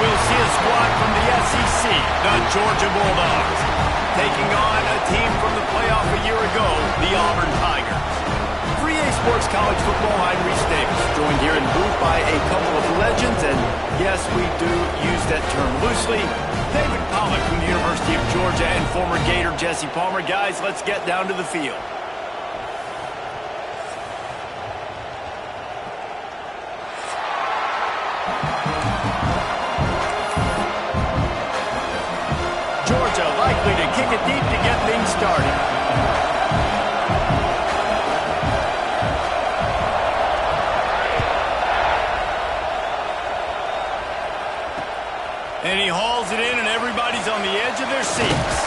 we'll see a squad from the SEC, the Georgia Bulldogs, taking on a team from the playoff a year ago, the Auburn Tigers. For EA Sports College Football, I'm Reese Davis, joined here in booth by a couple of legends, and yes, we do use that term loosely. David Pollock from the University of Georgia and former Gator Jesse Palmer. Guys, let's get down to the field. Georgia likely to kick it deep to get things started. And he hauls it in, and everybody's on the edge of their seats.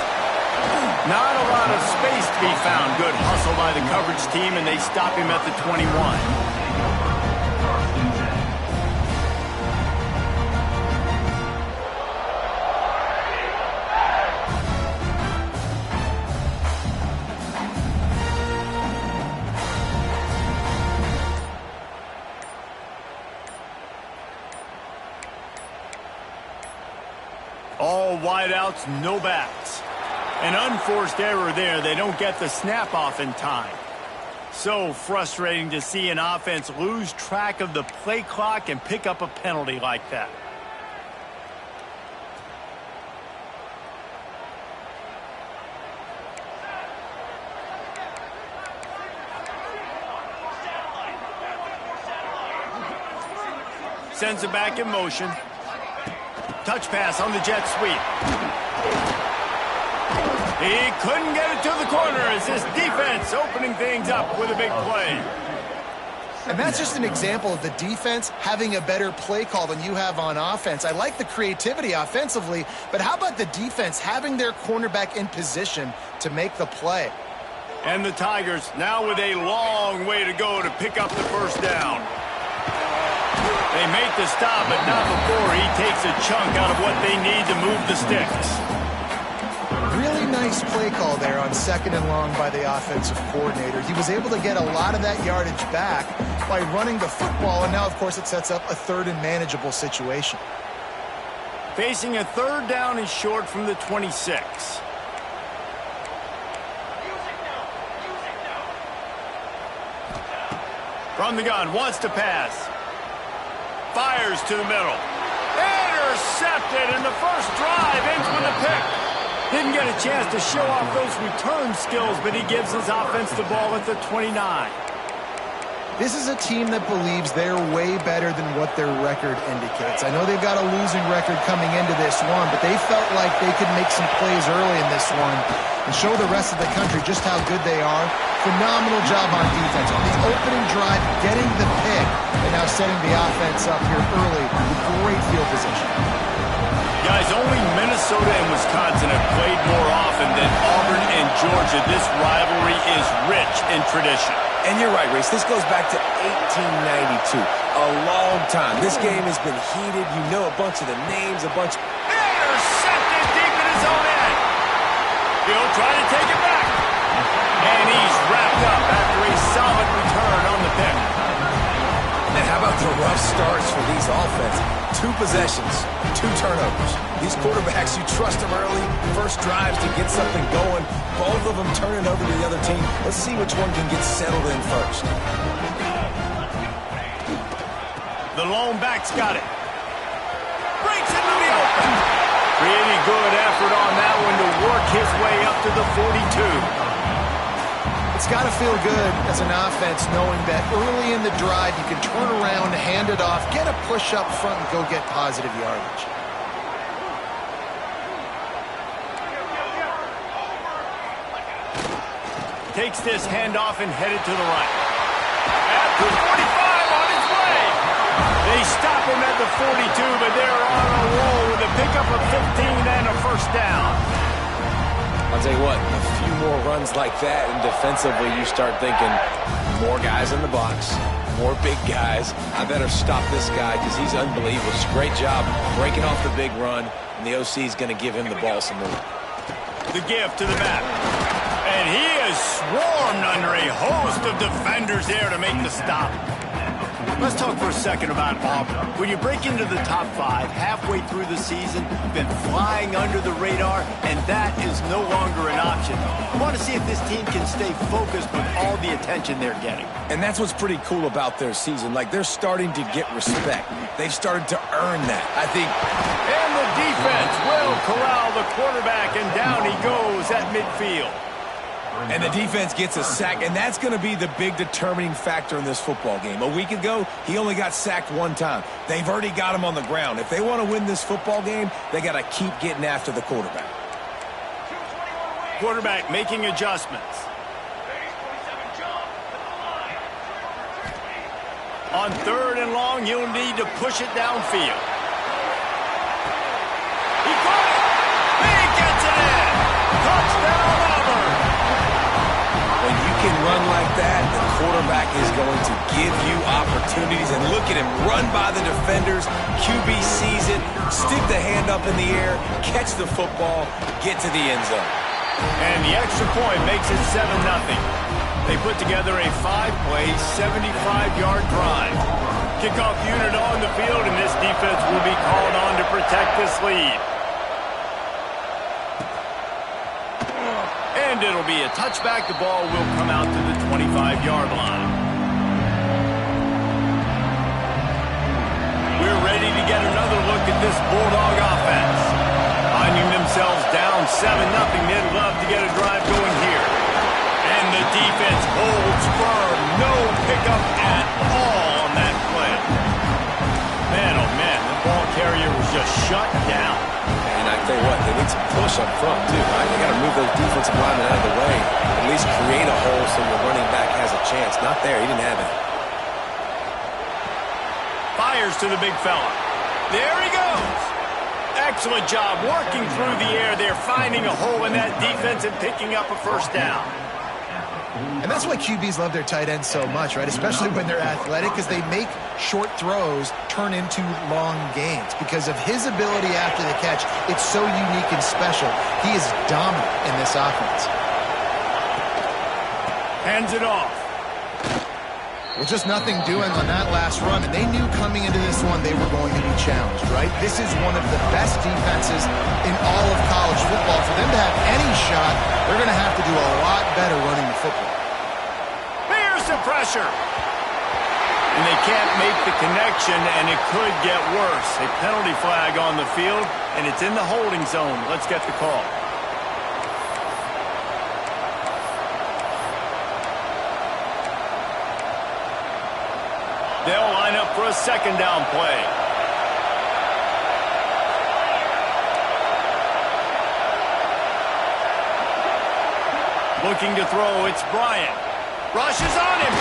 Not a lot of space to be found. Good hustle by the coverage team, and they stop him at the 21. All wideouts, no backs. An unforced error there. They don't get the snap off in time. So frustrating to see an offense lose track of the play clock and pick up a penalty like that. Sends it back in motion. Touch pass on the jet sweep. He couldn't get it to the corner as this defense opening things up with a big play. And that's just an example of the defense having a better play call than you have on offense. I like the creativity offensively, but how about the defense having their cornerback in position to make the play? And the Tigers now with a long way to go to pick up the first down. They make the stop, but not before he takes a chunk out of what they need to move the sticks. Really nice play call there on 2nd and long by the offensive coordinator. He was able to get a lot of that yardage back by running the football, and now, of course, it sets up a 3rd and manageable situation. Facing a 3rd down and short from the 26. From the gun, wants to pass. Fires to the middle. Intercepted, and the first drive ends with a pick. Didn't get a chance to show off those return skills, but he gives his offense the ball at the 29. This is a team that believes they're way better than what their record indicates. I know they've got a losing record coming into this one, but they felt like they could make some plays early in this one and show the rest of the country just how good they are. Phenomenal job on defense. On the opening drive, getting the pick, and now setting the offense up here early with great field position. Guys, only Minnesota and Wisconsin have played more often than Auburn and Georgia. This rivalry is rich in tradition. And you're right, Reese. This goes back to 1892. A long time. This game has been heated. You know a bunch of the names, Intercepted deep in his own end. He'll try to take it back. And he's wrapped up after a solid return on the pick. And how about the rough starts for these offenses? 2 possessions, 2 turnovers. These quarterbacks, you trust them early, first drives to get something going. Both of them turning over to the other team. Let's see which one can get settled in first. The lone back's got it. Breaks into the open. Pretty good effort on that one to work his way up to the 42. It's got to feel good as an offense knowing that early in the drive you can turn around, hand it off, get a push up front, and go get positive yardage. Takes this handoff and headed to the right. At the 45 on his way. They stop him at the 42, but they're on a roll with a pickup of 15 and a first down. I'll tell you what, a few more runs like that, and defensively you start thinking more guys in the box, more big guys. I better stop this guy because he's unbelievable. It's a great job breaking off the big run, and the OC is going to give him the ball some more. The give to the back. And he is swarmed under a host of defenders there to make the stop. Let's talk for a second about Auburn. When you break into the top 5 halfway through the season, you've been flying under the radar, and that is no longer an option. You want to see if this team can stay focused with all the attention they're getting. And that's what's pretty cool about their season. Like, they're starting to get respect. They've started to earn that. I think. And the defense will corral the quarterback, and down he goes at midfield. And the defense gets a sack, and that's going to be the big determining factor in this football game. A week ago, he only got sacked 1 time. They've already got him on the ground. If they want to win this football game, they got to keep getting after the quarterback. Quarterback making adjustments. On 3rd and long, you'll need to push it downfield. He caught it! He gets it in! Touchdown, Auburn! When you can run like that, the quarterback is going to give you opportunities. And look at him run by the defenders. QB sees it, stick the hand up in the air, catch the football, get to the end zone. And the extra point makes it 7-0. They put together a 5-play, 75-yard drive. Kickoff unit on the field, and this defense will be called on to protect this lead. And it'll be a touchback. The ball will come out to the 25-yard line. We're ready to get another look at this Bulldog offense. Finding themselves down 7-0, they'd love to get a drive going here. And the defense holds firm. No pickup at all on that play. Man, oh man, the ball carrier was just shut down. And I tell you what, they need some push up front too, right? They got to move those defensive linemen out of the way. At least create a hole so the running back has a chance. Not there. He didn't have it. Fires to the big fella. There he goes. Excellent job working through the air. They're finding a hole in that defense and picking up a first down. And that's why QBs love their tight ends so much, right? Especially when they're athletic, because they make short throws turn into long gains. Because of his ability after the catch, it's so unique and special. He is dominant in this offense. Hands it off. Well, just nothing doing on that last run, and they knew coming into this one they were going to be challenged, right? This is one of the best defenses in all of college football. For them to have any shot, they're going to have to do a lot better running the football. Here's the pressure. And they can't make the connection, and it could get worse. A penalty flag on the field, and it's in the holding zone. Let's get the call. They'll line up for a 2nd down play. Looking to throw, it's Bryant. Rushes on him.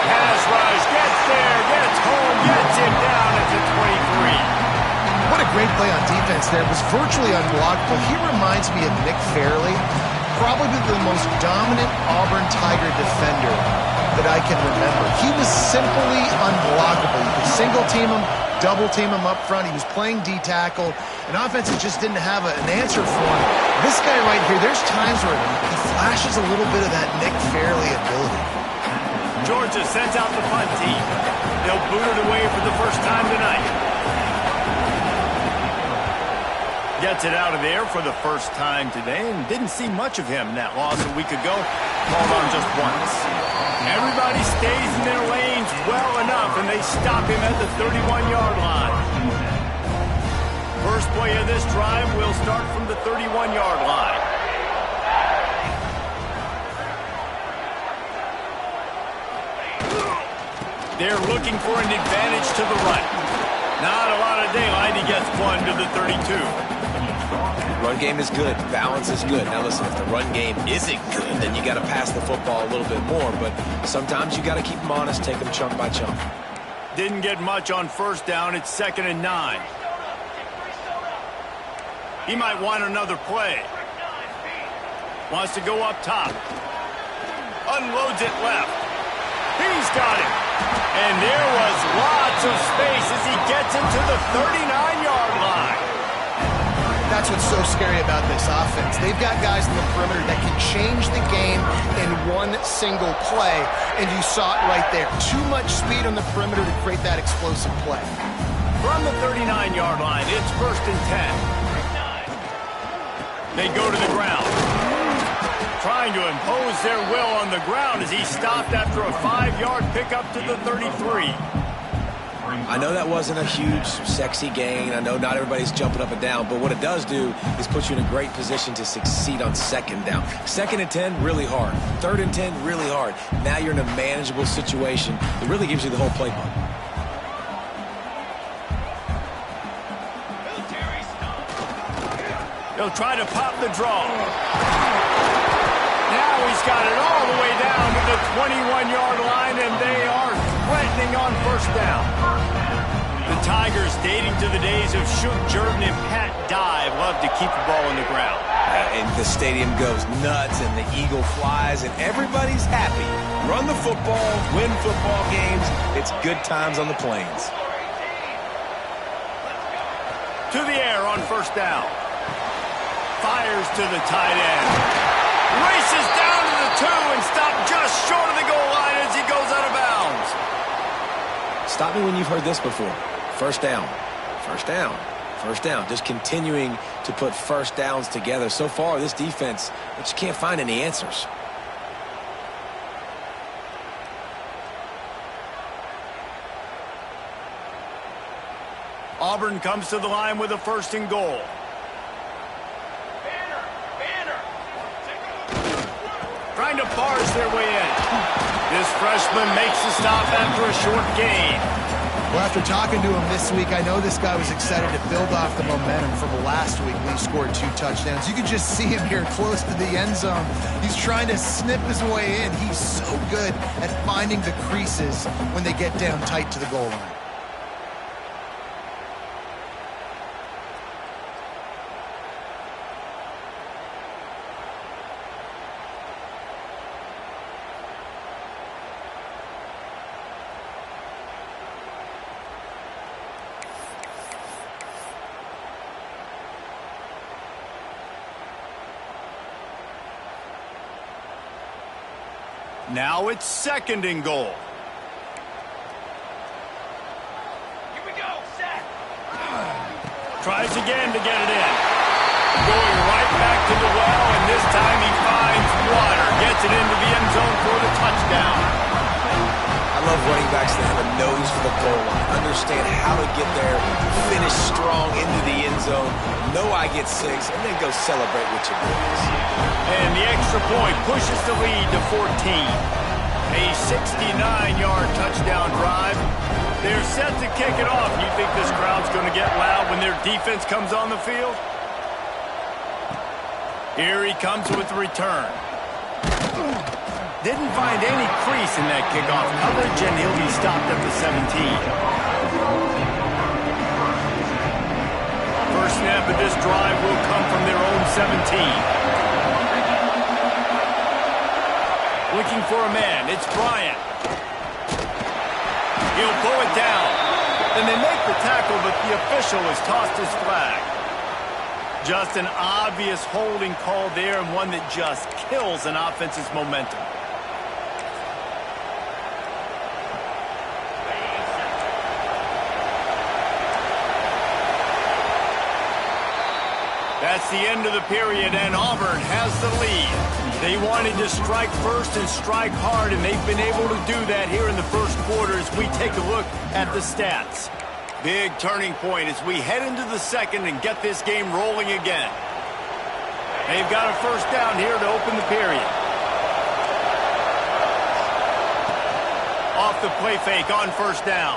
Pass rush, gets there, gets home, gets him down at the 23. What a great play on defense there. It was virtually unblockable. He reminds me of Nick Fairley, probably the most dominant Auburn Tiger defender that I can remember. He was simply unblockable. You could single team him, double team him up front. He was playing D-tackle, and offenses just didn't have an answer for him. This guy right here, there's times where he flashes a little bit of that Nick Fairley ability. Georgia sends out the punt team. They'll boot it away for the first time tonight. Gets it out of there for the first time today, and didn't see much of him in that loss a week ago. Called on just once. Everybody stays in their lanes well enough, and they stop him at the 31-yard line. First play of this drive will start from the 31-yard line. They're looking for an advantage to the right. Not a lot of daylight. He gets one to the 32. Run game is good. Balance is good. Now listen, if the run game isn't good, then you got to pass the football a little bit more. But sometimes you got to keep them honest, take them chunk by chunk. Didn't get much on first down. It's 2nd and 9. He might want another play. Wants to go up top. Unloads it left. He's got it. And there was lots of space as he gets into the 39-yard line. That's what's so scary about this offense. They've got guys in the perimeter that can change the game in one single play, and you saw it right there. Too much speed on the perimeter to create that explosive play. From the 39-yard line, it's 1st and 10. They go to the ground. Trying to impose their will on the ground as he stopped after a 5-yard pickup to the 33. I know that wasn't a huge, sexy gain. I know not everybody's jumping up and down, but what it does do is put you in a great position to succeed on 2nd down. 2nd and 10, really hard. 3rd and 10, really hard. Now you're in a manageable situation. It really gives you the whole playbook. He'll try to pop the draw. Now he's got it all the way down to the 21-yard line, and they are threatening on 1st down. The Tigers, dating to the days of Shook Jordan and Pat Dye, love to keep the ball on the ground. And the stadium goes nuts, and the eagle flies, and everybody's happy. Run the football, win football games. It's good times on the plains. To the air on 1st down. Fires to the tight end. Races down to the 2 and stopped just short of the goal line as he goes out of bounds. Stop me when you've heard this before. 1st down. 1st down. 1st down. Just continuing to put 1st downs together. So far, this defense, they just can't find any answers. Auburn comes to the line with a 1st and goal. Trying to barge their way in. This freshman makes the stop after a short gain. Well, after talking to him this week, I know this guy was excited to build off the momentum from last week when he scored 2 touchdowns. You can just see him here close to the end zone. He's trying to snip his way in. He's so good at finding the creases when they get down tight to the goal line. Now it's 2nd and goal. Here we go, set. Tries again to get it in. Going right back to the well, and this time he finds water. Gets it into the end zone for the touchdown. I love running backs that have a nose for the goal line. Understand how to get there, finish strong into the end zone, know I get 6, and then go celebrate with your boys. And the extra point pushes the lead to 14. A 69-yard touchdown drive. They're set to kick it off. You think this crowd's going to get loud when their defense comes on the field? Here he comes with the return. Didn't find any crease in that kickoff coverage, and he'll be stopped at the 17. First snap of this drive will come from their own 17. Looking for a man. It's Bryant. He'll pull it down. And they make the tackle, but the official has tossed his flag. Just an obvious holding call there, and one that just kills an offense's momentum. That's the end of the period, and Auburn has the lead. They wanted to strike first and strike hard, and they've been able to do that here in the first quarter as we take a look at the stats. Big turning point as we head into the second and get this game rolling again. They've got a 1st down here to open the period. Off the play fake on 1st down.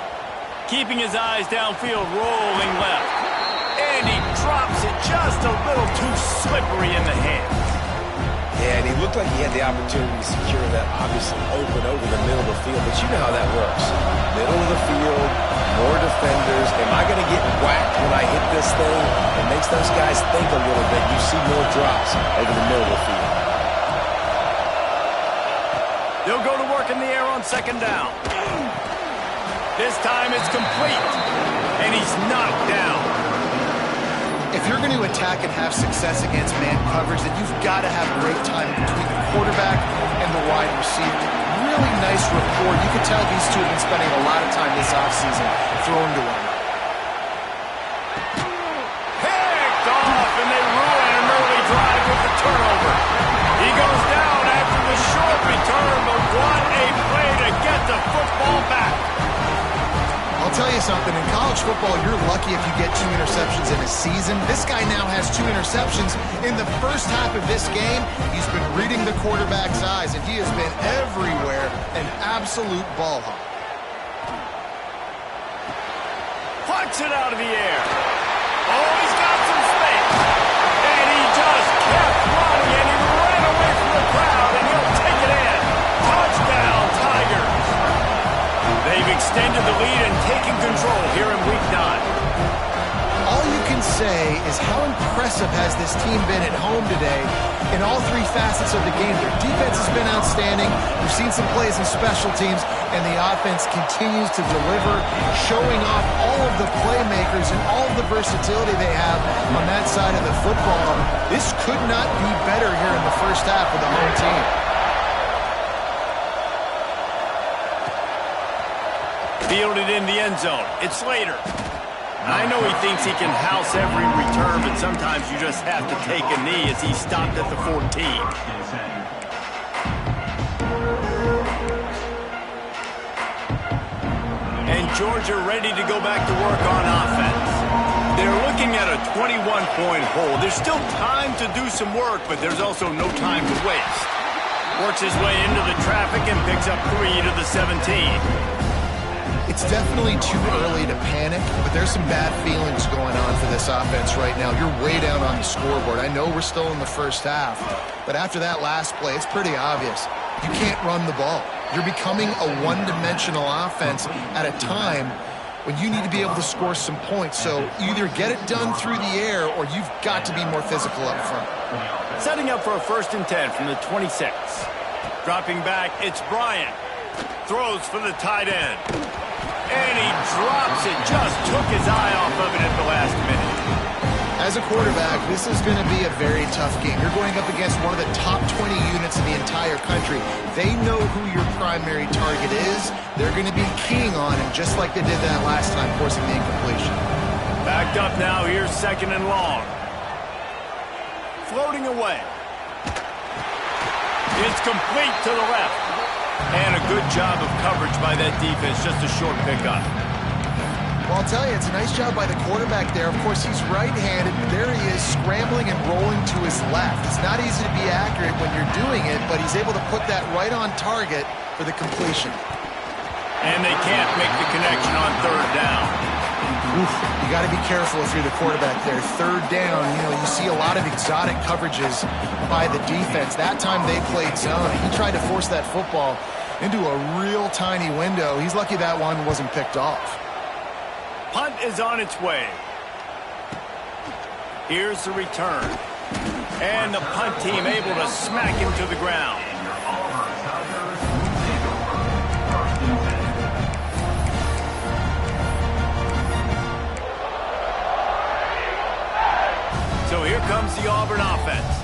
Keeping his eyes downfield, rolling left. And he drops it just a little too slippery in the hands. Yeah, and he looked like he had the opportunity to secure that, obviously open over the middle of the field, but you know how that works. Middle of the field, more defenders. Am I going to get whacked when I hit this thing? It makes those guys think a little bit. You see more drops over the middle of the field. They'll go to work in the air on 2nd down. This time it's complete, and he's knocked down. If if you're going to attack and have success against man coverage, then you've got to have great timing between the quarterback and the wide receiver. Really nice rapport. You can tell these two have been spending a lot of time this offseason throwing to one another. Picked off, and they ruin an early drive with the turnover. He goes down after the short return, but what a play to get the football back. I'll tell you something, in college football, you're lucky if you get 2 interceptions in a season. This guy now has 2 interceptions in the first half of this game. He's been reading the quarterback's eyes, and he has been everywhere, an absolute ball hawk. Punts it out of the air. Oh, he's got some space. And he just kept running, and he ran away from the crowd, and he'll take it in. Touchdown, Tigers. They've extended the lead and taken control here in Week 9. All you can say is how impressive has this team been at home today in all 3 facets of the game. Their defense has been outstanding. We've seen some plays in special teams, and the offense continues to deliver, showing off all of the playmakers and all of the versatility they have on that side of the football. This could not be better here in the first half with the home team. Fielded in the end zone. It's Slater. I know he thinks he can house every return, but sometimes you just have to take a knee as he stopped at the 14. And Georgia ready to go back to work on offense. They're looking at a 21-point hole. There's still time to do some work, but there's also no time to waste. Works his way into the traffic and picks up 3 to the 17. It's definitely too early to panic, but there's some bad feelings going on for this offense right now. You're way down on the scoreboard. I know we're still in the first half, but after that last play, it's pretty obvious. You can't run the ball. You're becoming a one-dimensional offense at a time when you need to be able to score some points. So either get it done through the air or you've got to be more physical up front. Setting up for a 1st and 10 from the 26. Dropping back, it's Bryant. Throws for the tight end. And he drops it. Just took his eye off of it at the last minute. As a quarterback, this is going to be a very tough game. You're going up against one of the top 20 units in the entire country. They know who your primary target is. They're going to be keying on him, just like they did that last time, forcing the incompletion. Backed up now. Here's 2nd and long. Floating away. It's complete to the left. And a good job of coverage by that defense. Just a short pickup. Well, I'll tell you, it's a nice job by the quarterback there. Of course, he's right-handed. There he is, scrambling and rolling to his left. It's not easy to be accurate when you're doing it, but he's able to put that right on target for the completion. And they can't make the connection on 3rd down. Oof, you got to be careful if you're the quarterback there. 3rd down, you see a lot of exotic coverages by the defense. That time they played zone. He tried to force that football into a real tiny window. He's lucky that one wasn't picked off. Punt is on its way. Here's the return. And the punt team able to smack him to the ground. So here comes the Auburn offense.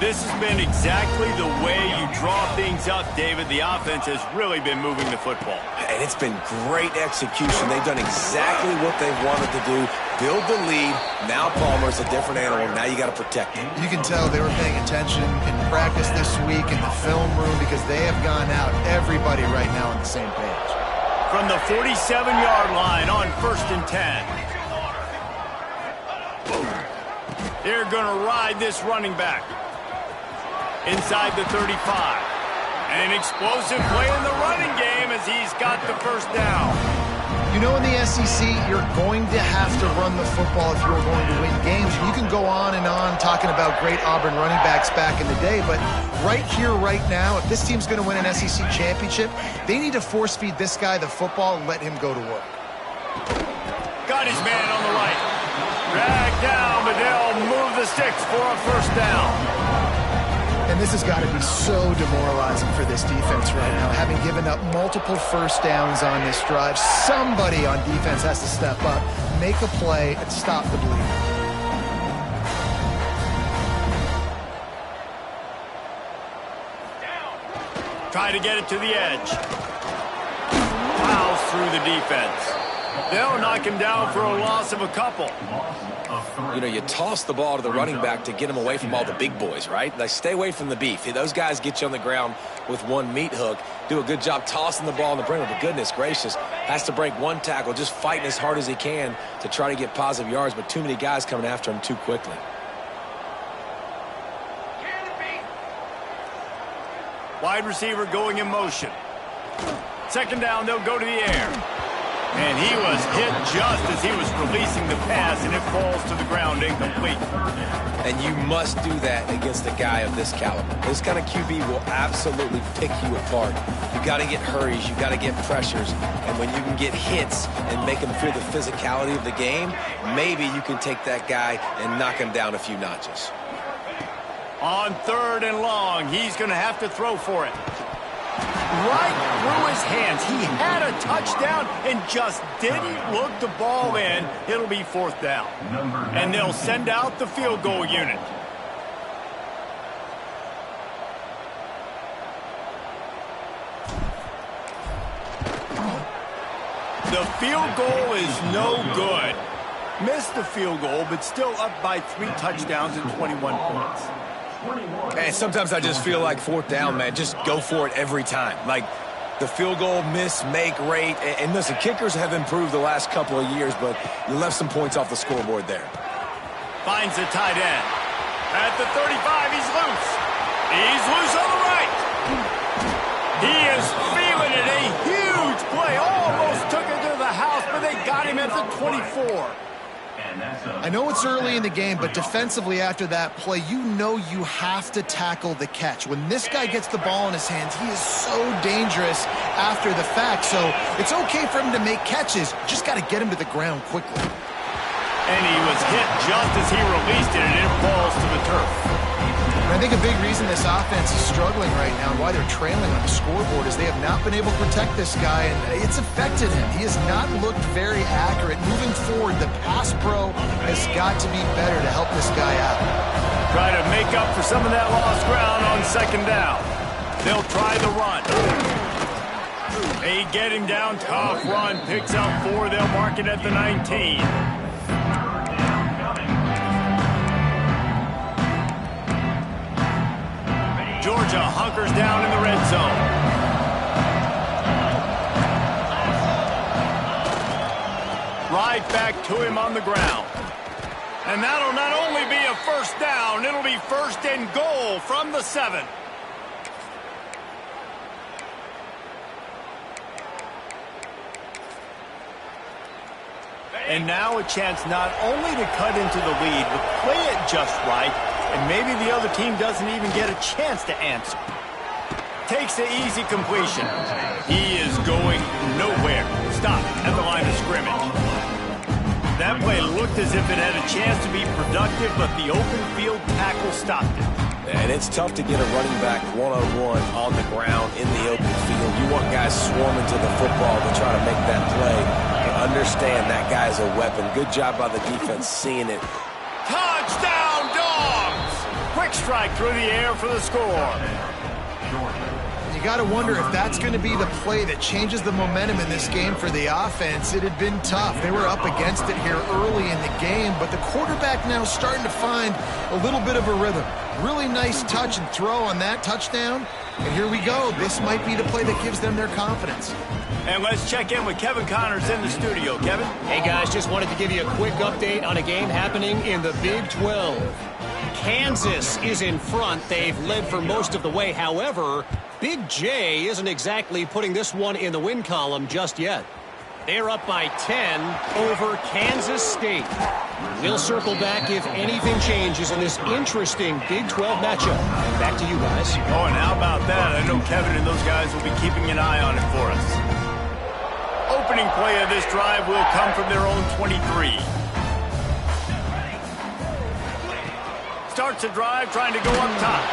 This has been exactly the way you draw things up, David. The offense has really been moving the football. And it's been great execution. They've done exactly what they've wanted to do. Build the lead. Now Palmer's a different animal. Now you got to protect him. You can tell they were paying attention in practice this week in the film room because they have gone out, everybody right now on the same page. From the 47-yard line on 1st and 10. They're going to ride this running back. Inside the 35. An explosive play in the running game as he's got the 1st down. In the SEC, you're going to have to run the football if you're going to win games. You can go on and on talking about great Auburn running backs back in the day, but right here, right now, if this team's going to win an SEC championship, they need to force feed this guy the football and let him go to work. Got his man on the right. Dragged down, but they'll move the sticks for a 1st down. And this has got to be so demoralizing for this defense right now, having given up multiple 1st downs on this drive. Somebody on defense has to step up, make a play, and stop the bleeding. Try to get it to the edge. Fouls through the defense. They'll knock him down for a loss of a couple. You know, you toss the ball to the running back to get him away from all the big boys, right? Like, stay away from the beef. Those guys get you on the ground with one meat hook. Do a good job tossing the ball in the perimeter. But goodness gracious, has to break one tackle, just fighting as hard as he can to try to get positive yards, but too many guys coming after him too quickly. Wide receiver going in motion. Second down, they'll go to the air. And he was hit just as he was releasing the pass, and it falls to the ground incomplete. And you must do that against a guy of this caliber. This kind of QB will absolutely pick you apart. You got to get hurries, you got to get pressures, and when you can get hits and make him feel the physicality of the game, maybe you can take that guy and knock him down a few notches. On 3rd and long, he's going to have to throw for it. Right through his hands. He had a touchdown and just didn't look the ball in. It'll be 4th down. And they'll send out the field goal unit. The field goal is no good. Missed the field goal, but still up by 3 touchdowns and 21 points. And sometimes I just feel like 4th down, man, just go for it every time. Like, the field goal miss, make rate. And listen, kickers have improved the last couple of years, but you left some points off the scoreboard there. Finds the tight end. At the 35, he's loose. He's loose on the right. He is feeling it. A huge play. Almost took it to the house, but they got him at the 24. I know it's early in the game, but defensively after that play, you know you have to tackle the catch. When this guy gets the ball in his hands, he is so dangerous after the fact. So it's okay for him to make catches. Just got to get him to the ground quickly. And he was hit just as he released it, and it falls to the turf. And I think a big reason this offense is struggling right now and why they're trailing on the scoreboard is they have not been able to protect this guy, and it's affected him. He has not looked very accurate. Moving forward, the pass pro has got to be better to help this guy out. Try to make up for some of that lost ground on 2nd down. They'll try the run. They get him down, tough run, picks up 4. They'll mark it at the 19. Georgia hunkers down in the red zone. Right back to him on the ground. And that'll not only be a 1st down, it'll be 1st and goal from the 7. And now a chance not only to cut into the lead, but play it just right. And maybe the other team doesn't even get a chance to answer. Takes the easy completion. He is going nowhere. Stop at the line of scrimmage. That play looked as if it had a chance to be productive, but the open field tackle stopped it. And it's tough to get a running back one-on-one on the ground in the open field. You want guys swarming to the football to try to make that play. You understand that guy's a weapon. Good job by the defense seeing it. Touchdown, Dogs! Quick strike through the air for the score. You got to wonder if that's going to be the play that changes the momentum in this game for the offense. It had been tough. They were up against it here early in the game, but the quarterback now starting to find a little bit of a rhythm. Really nice touch and throw on that touchdown. And here we go. This might be the play that gives them their confidence. And let's check in with Kevin Connors in the studio. Kevin? Hey, guys, just wanted to give you a quick update on a game happening in the Big 12. Kansas is in front. They've led for most of the way. However, Big J isn't exactly putting this one in the win column just yet. They're up by 10 over Kansas State. We'll circle back if anything changes in this interesting Big 12 matchup. Back to you guys. Oh, and how about that? I know Kevin and those guys will be keeping an eye on it for us. Opening play of this drive will come from their own 23. Starts a drive trying to go up top.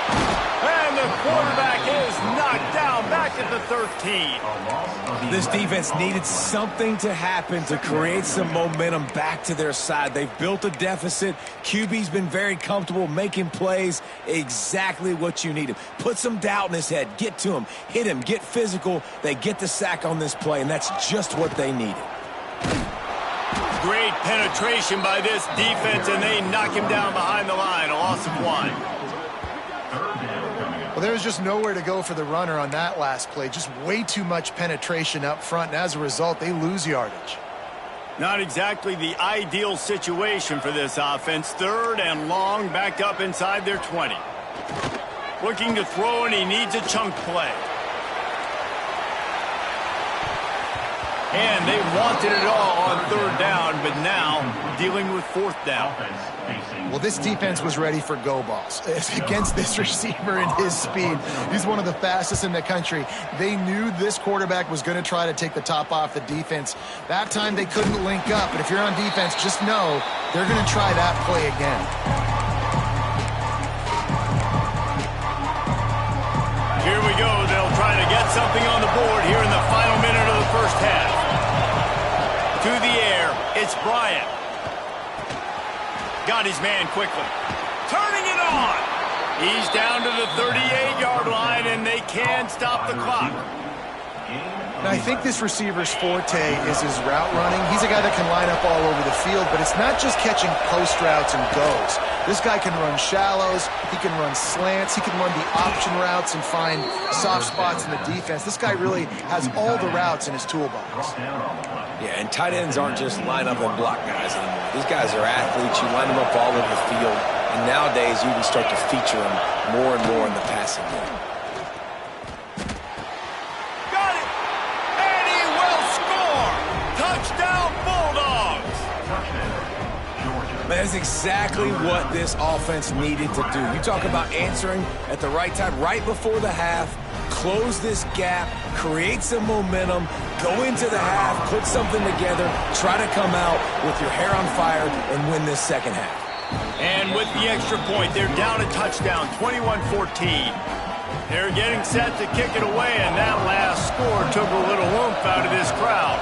And the quarterback is knocked down back at the 13. This defense needed something to happen to create some momentum back to their side. They've built a deficit. QB's been very comfortable making plays. Exactly what you needed. Put some doubt in his head. Get to him. Hit him. Get physical. They get the sack on this play, and that's just what they needed. Great penetration by this defense, and they knock him down behind the line. A loss of 1. Well, there was just nowhere to go for the runner on that last play. Just way too much penetration up front, and as a result, they lose yardage. Not exactly the ideal situation for this offense. 3rd and long, backed up inside their 20. Looking to throw, and he needs a chunk play. And they wanted it all on 3rd down, but now dealing with 4th down. Well, this defense was ready for go balls. Against this receiver and his speed, he's one of the fastest in the country. They knew this quarterback was going to try to take the top off the defense. That time they couldn't link up, but if you're on defense, just know they're going to try that play again. Here we go. They'll try to get something on the board here in the final minute of the first half. To the air, it's Bryant. Got his man quickly. Turning it on. He's down to the 38-yard line, and they can't stop the clock. Now, I think this receiver's forte is his route running. He's a guy that can line up all over the field, but it's not just catching post routes and goes. This guy can run shallows, he can run slants, he can run the option routes and find soft spots in the defense. This guy really has all the routes in his toolbox. Yeah, and tight ends aren't just line up and block guys anymore. These guys are athletes. You line them up all over the field, and nowadays you can start to feature them more and more in the passing game. That's exactly what this offense needed to do. You talk about answering at the right time, right before the half, close this gap, create some momentum, go into the half, put something together, try to come out with your hair on fire and win this second half. And with the extra point, they're down a touchdown, 21-14. They're getting set to kick it away, and that last score took a little oomph out of this crowd.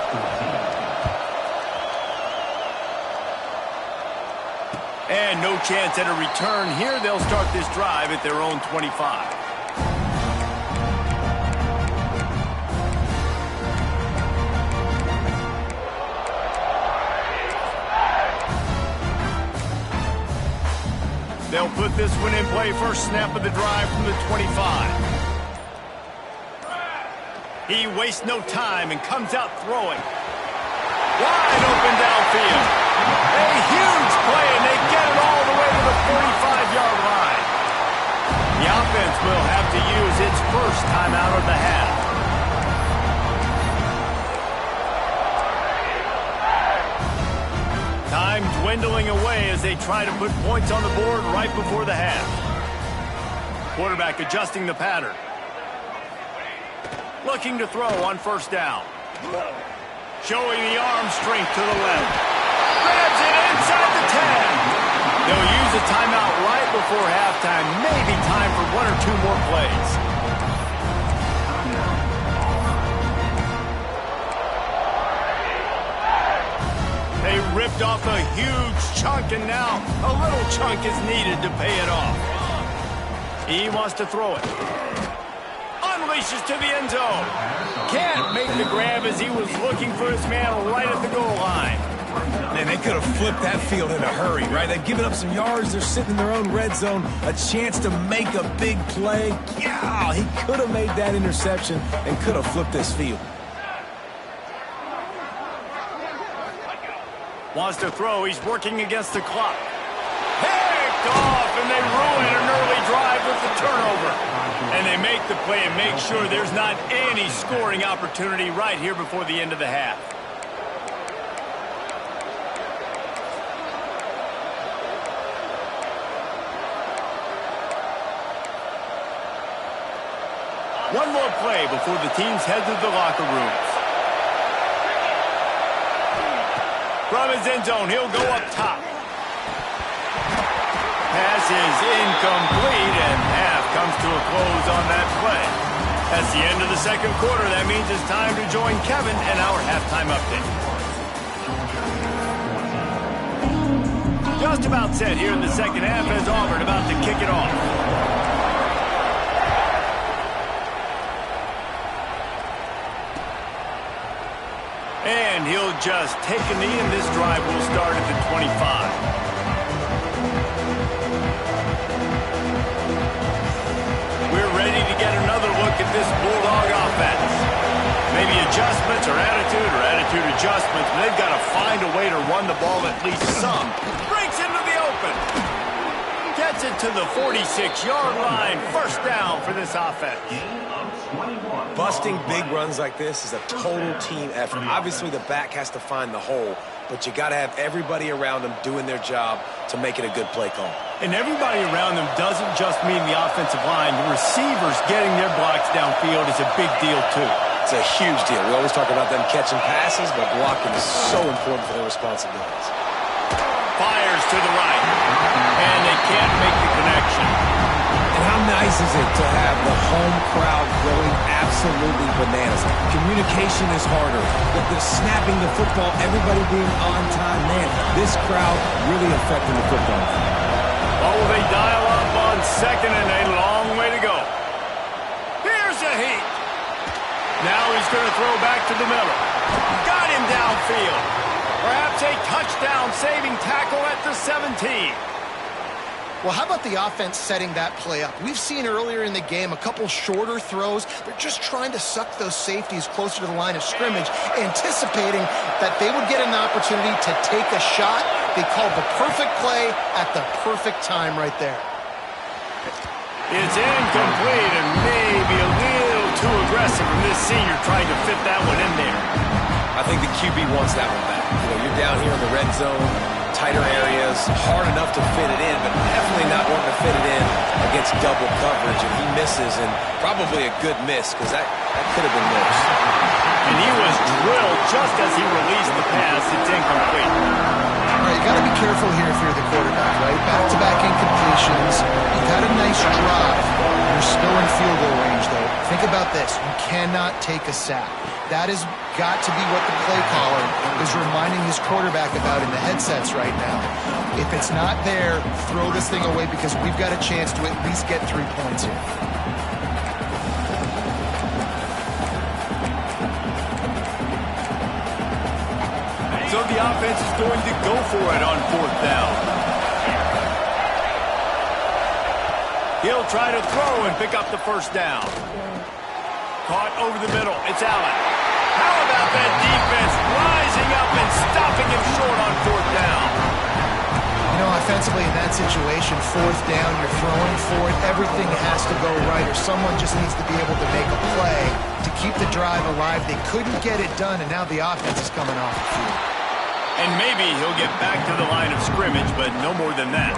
And no chance at a return here. They'll start this drive at their own 25. They'll put this one in play. First snap of the drive from the 25. He wastes no time and comes out throwing. Wide open downfield. A huge play, and they get it all the way to the 45-yard line. The offense will have to use its first timeout of the half. Time dwindling away as they try to put points on the board right before the half. Quarterback adjusting the pattern. Looking to throw on first down. Showing the arm strength to the left. Grabs it inside the 10. They'll use a timeout right before halftime. Maybe time for one or two more plays. They ripped off a huge chunk, and now a little chunk is needed to pay it off. He wants to throw it. Unleashes to the end zone. Can't make the grab as he was looking for his man right at the goal line. Man, they could have flipped that field in a hurry, right? They've given up some yards. They're sitting in their own red zone. A chance to make a big play. Yeah, he could have made that interception and could have flipped this field. Wants to throw. He's working against the clock. Picked off, and they ruin an early drive with the turnover. And they make the play and make sure there's not any scoring opportunity right here before the end of the half. One more play before the teams head to the locker rooms. From his end zone, he'll go up top. Pass is incomplete, and half comes to a close on that play. That's the end of the second quarter. That means it's time to join Kevin and our halftime update. Just about set here in the second half as Auburn about to kick it off. And he'll just take a knee, and this drive will start at the 25. We're ready to get another look at this Bulldog offense. Maybe adjustments or attitude adjustments, but they've got to find a way to run the ball at least some. Breaks into the open. Gets it to the 46-yard line. First down for this offense. Busting big runs like this is a total team effort. Obviously, the back has to find the hole, but you got to have everybody around them doing their job to make it a good play call. And everybody around them doesn't just mean the offensive line. The receivers getting their blocks downfield is a big deal, too. It's a huge deal. We always talk about them catching passes, but blocking is so important for their responsibilities. Fires to the right, and they can't make the connection. And how nice is it to have the home crowd going absolutely bananas? Communication is harder. The snapping the football, everybody being on time, man, this crowd really affecting the football. Oh, they dial up on second and a long way to go. Here's a heat. Now he's going to throw back to the middle. Got him downfield. Perhaps a touchdown-saving tackle at the 17. Well, how about the offense setting that play up? We've seen earlier in the game a couple shorter throws. They're just trying to suck those safeties closer to the line of scrimmage, anticipating that they would get an opportunity to take a shot. They called the perfect play at the perfect time right there. It's incomplete and maybe a little too aggressive from this senior trying to fit that one in there. I think the QB wants that one back. You know, you're down here in the red zone, tighter areas, hard enough to fit it in, but definitely not wanting to fit it in against double coverage, and he misses, and probably a good miss, because that could have been worse. And he was drilled just as he released the pass. It's incomplete. All right, you got to be careful here if you're the quarterback, right? Back-to-back incompletions. You've had a nice drive. You're still in field goal range, though. Think about this. You cannot take a sack. That has got to be what the play caller is reminding his quarterback about in the headsets right now. If it's not there, throw this thing away because we've got a chance to at least get 3 points here. So the offense is going to go for it on fourth down. He'll try to throw and pick up the first down. Caught over the middle. It's Allen. How about that defense rising up and stopping him short on fourth down? You know, offensively in that situation, fourth down, you're throwing for it. Everything has to go right, or someone just needs to be able to make a play to keep the drive alive. They couldn't get it done, and now the offense is coming off the field. And maybe he'll get back to the line of scrimmage, but no more than that.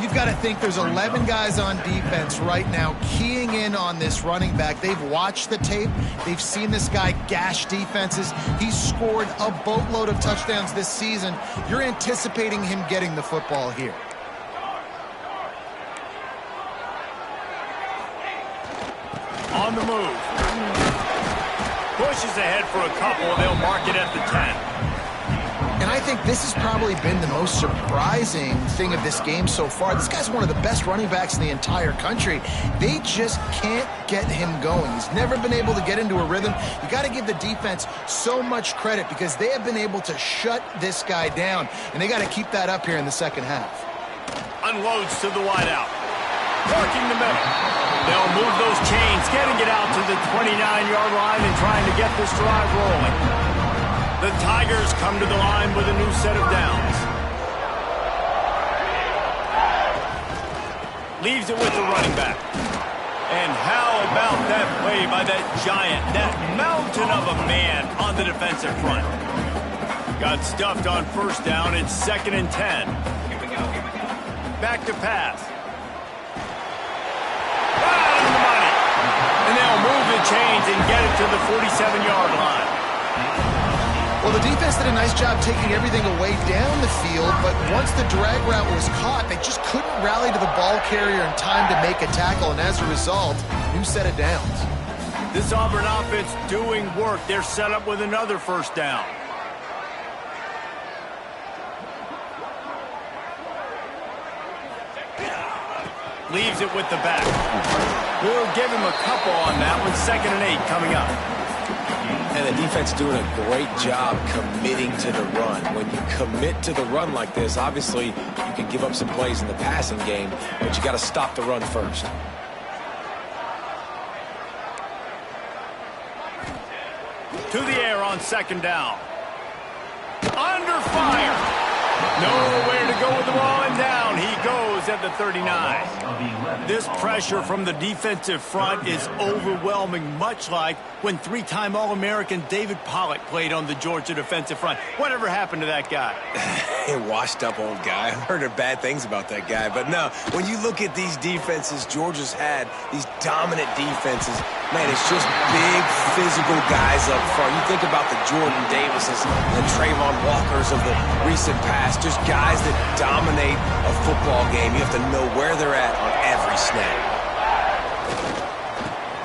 You've got to think there's 11 guys on defense right now keying in on this running back. They've watched the tape. They've seen this guy gash defenses. He's scored a boatload of touchdowns this season. You're anticipating him getting the football here. On the move. Pushes ahead for a couple. They'll mark it at the 10. And I think this has probably been the most surprising thing of this game so far. This guy's one of the best running backs in the entire country. They just can't get him going. He's never been able to get into a rhythm. You got to give the defense so much credit because they have been able to shut this guy down, and they got to keep that up here in the second half. Unloads to the wideout. Working the middle. They'll move those chains, getting it out to the 29-yard line and trying to get this drive rolling. The Tigers come to the line with a new set of downs. Leaves it with the running back. And how about that play by that giant, that mountain of a man on the defensive front? Got stuffed on first down. It's 2nd and 10. Back to pass. Right on the money. And they'll move the chains and get it to the 47-yard line. Well, the defense did a nice job taking everything away down the field, but once the drag route was caught, they just couldn't rally to the ball carrier in time to make a tackle, and as a result, new set of downs. This Auburn offense doing work. They're set up with another first down. Leaves it with the back. We'll give him a couple on that one. 2nd and 8 coming up. And the defense doing a great job committing to the run. When you commit to the run like this, obviously you can give up some plays in the passing game, but you got to stop the run first. To the air on 2nd down. Under fire. Nowhere to go with the ball, and down he goes at the 39. This pressure from the defensive front is overwhelming, much like when 3-time All-American David Pollock played on the Georgia defensive front. Whatever happened to that guy? A washed-up old guy. I've heard bad things about that guy. But no, when you look at these defenses Georgia's had, these dominant defenses, man, it's just big, physical guys up front. You think about the Jordan Davises, the Trayvon Walkers of the recent past, just guys that dominate a football game. You have to know where they're at on every snap.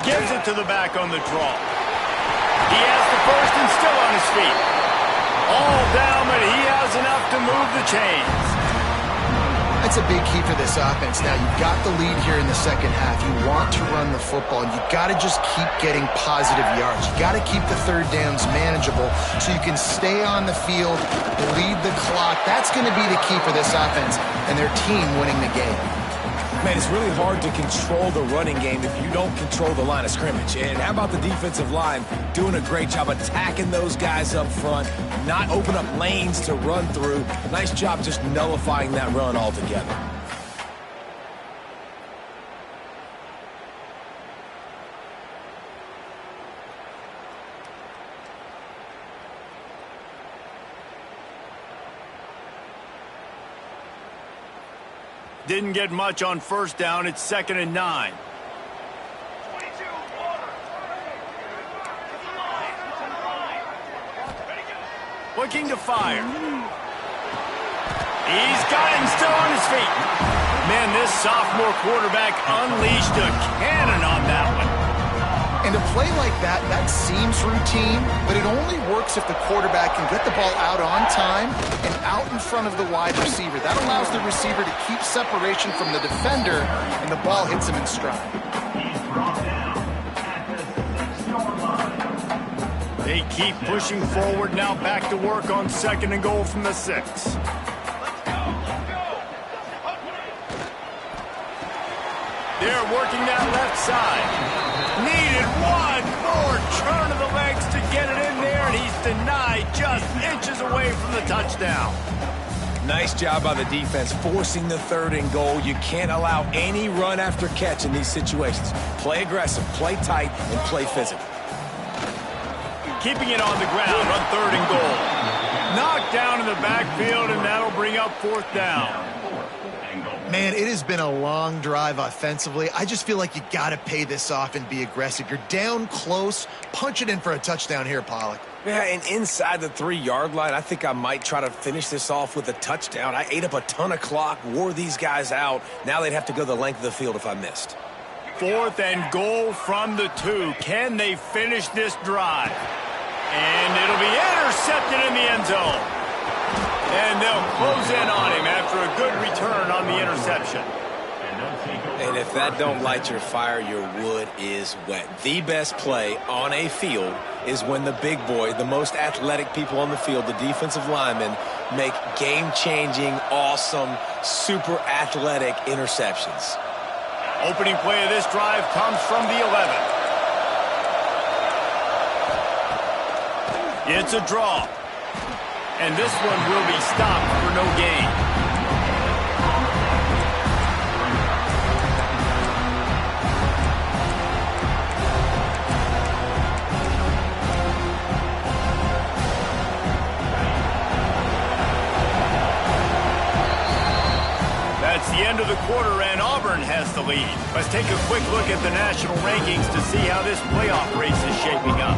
Gives it to the back on the draw. He has the first and still on his feet. All down, but he has enough to move the chains. That's a big key for this offense. Now, you've got the lead here in the second half. You want to run the football, and you've got to just keep getting positive yards. You've got to keep the third downs manageable so you can stay on the field, lead the clock. That's going to be the key for this offense and their team winning the game. Man, it's really hard to control the running game if you don't control the line of scrimmage. And how about the defensive line doing a great job attacking those guys up front, not open up lanes to run through. Nice job just nullifying that run altogether. Didn't get much on first down. It's 2nd and 9. Looking to fire. He's got him still on his feet. Man, this sophomore quarterback unleashed a cannon on that one. And a play like that, that seems routine, but it only works if the quarterback can get the ball out on time and out in front of the wide receiver. That allows the receiver to keep separation from the defender, and the ball hits him in stride. They keep pushing forward, now back to work on 2nd and goal from the 6. They're working that left side. Needed one more turn of the legs to get it in there, and he's denied just inches away from the touchdown. Nice job by the defense forcing the 3rd and goal. You can't allow any run after catch in these situations. Play aggressive, play tight, and play physical. Keeping it on the ground on 3rd and goal. Knocked down in the backfield, and that'll bring up 4th down. Man, it has been a long drive offensively. I just feel like you got to pay this off and be aggressive. You're down close. Punch it in for a touchdown here, Pollock. Yeah, and inside the 3-yard line, I think I might try to finish this off with a touchdown. I ate up a ton of clock, wore these guys out. Now they'd have to go the length of the field if I missed. 4th and goal from the 2. Can they finish this drive? And it'll be intercepted in the end zone. And they'll close in on him after a good return on the interception. And if that don't light your fire, your wood is wet. The best play on a field is when the big boy, the most athletic people on the field, the defensive linemen, make game-changing, awesome, super athletic interceptions. Opening play of this drive comes from the 11. It's a draw. And this one will be stopped for no gain. That's the end of the quarter, and Auburn has the lead. Let's take a quick look at the national rankings to see how this playoff race is shaping up.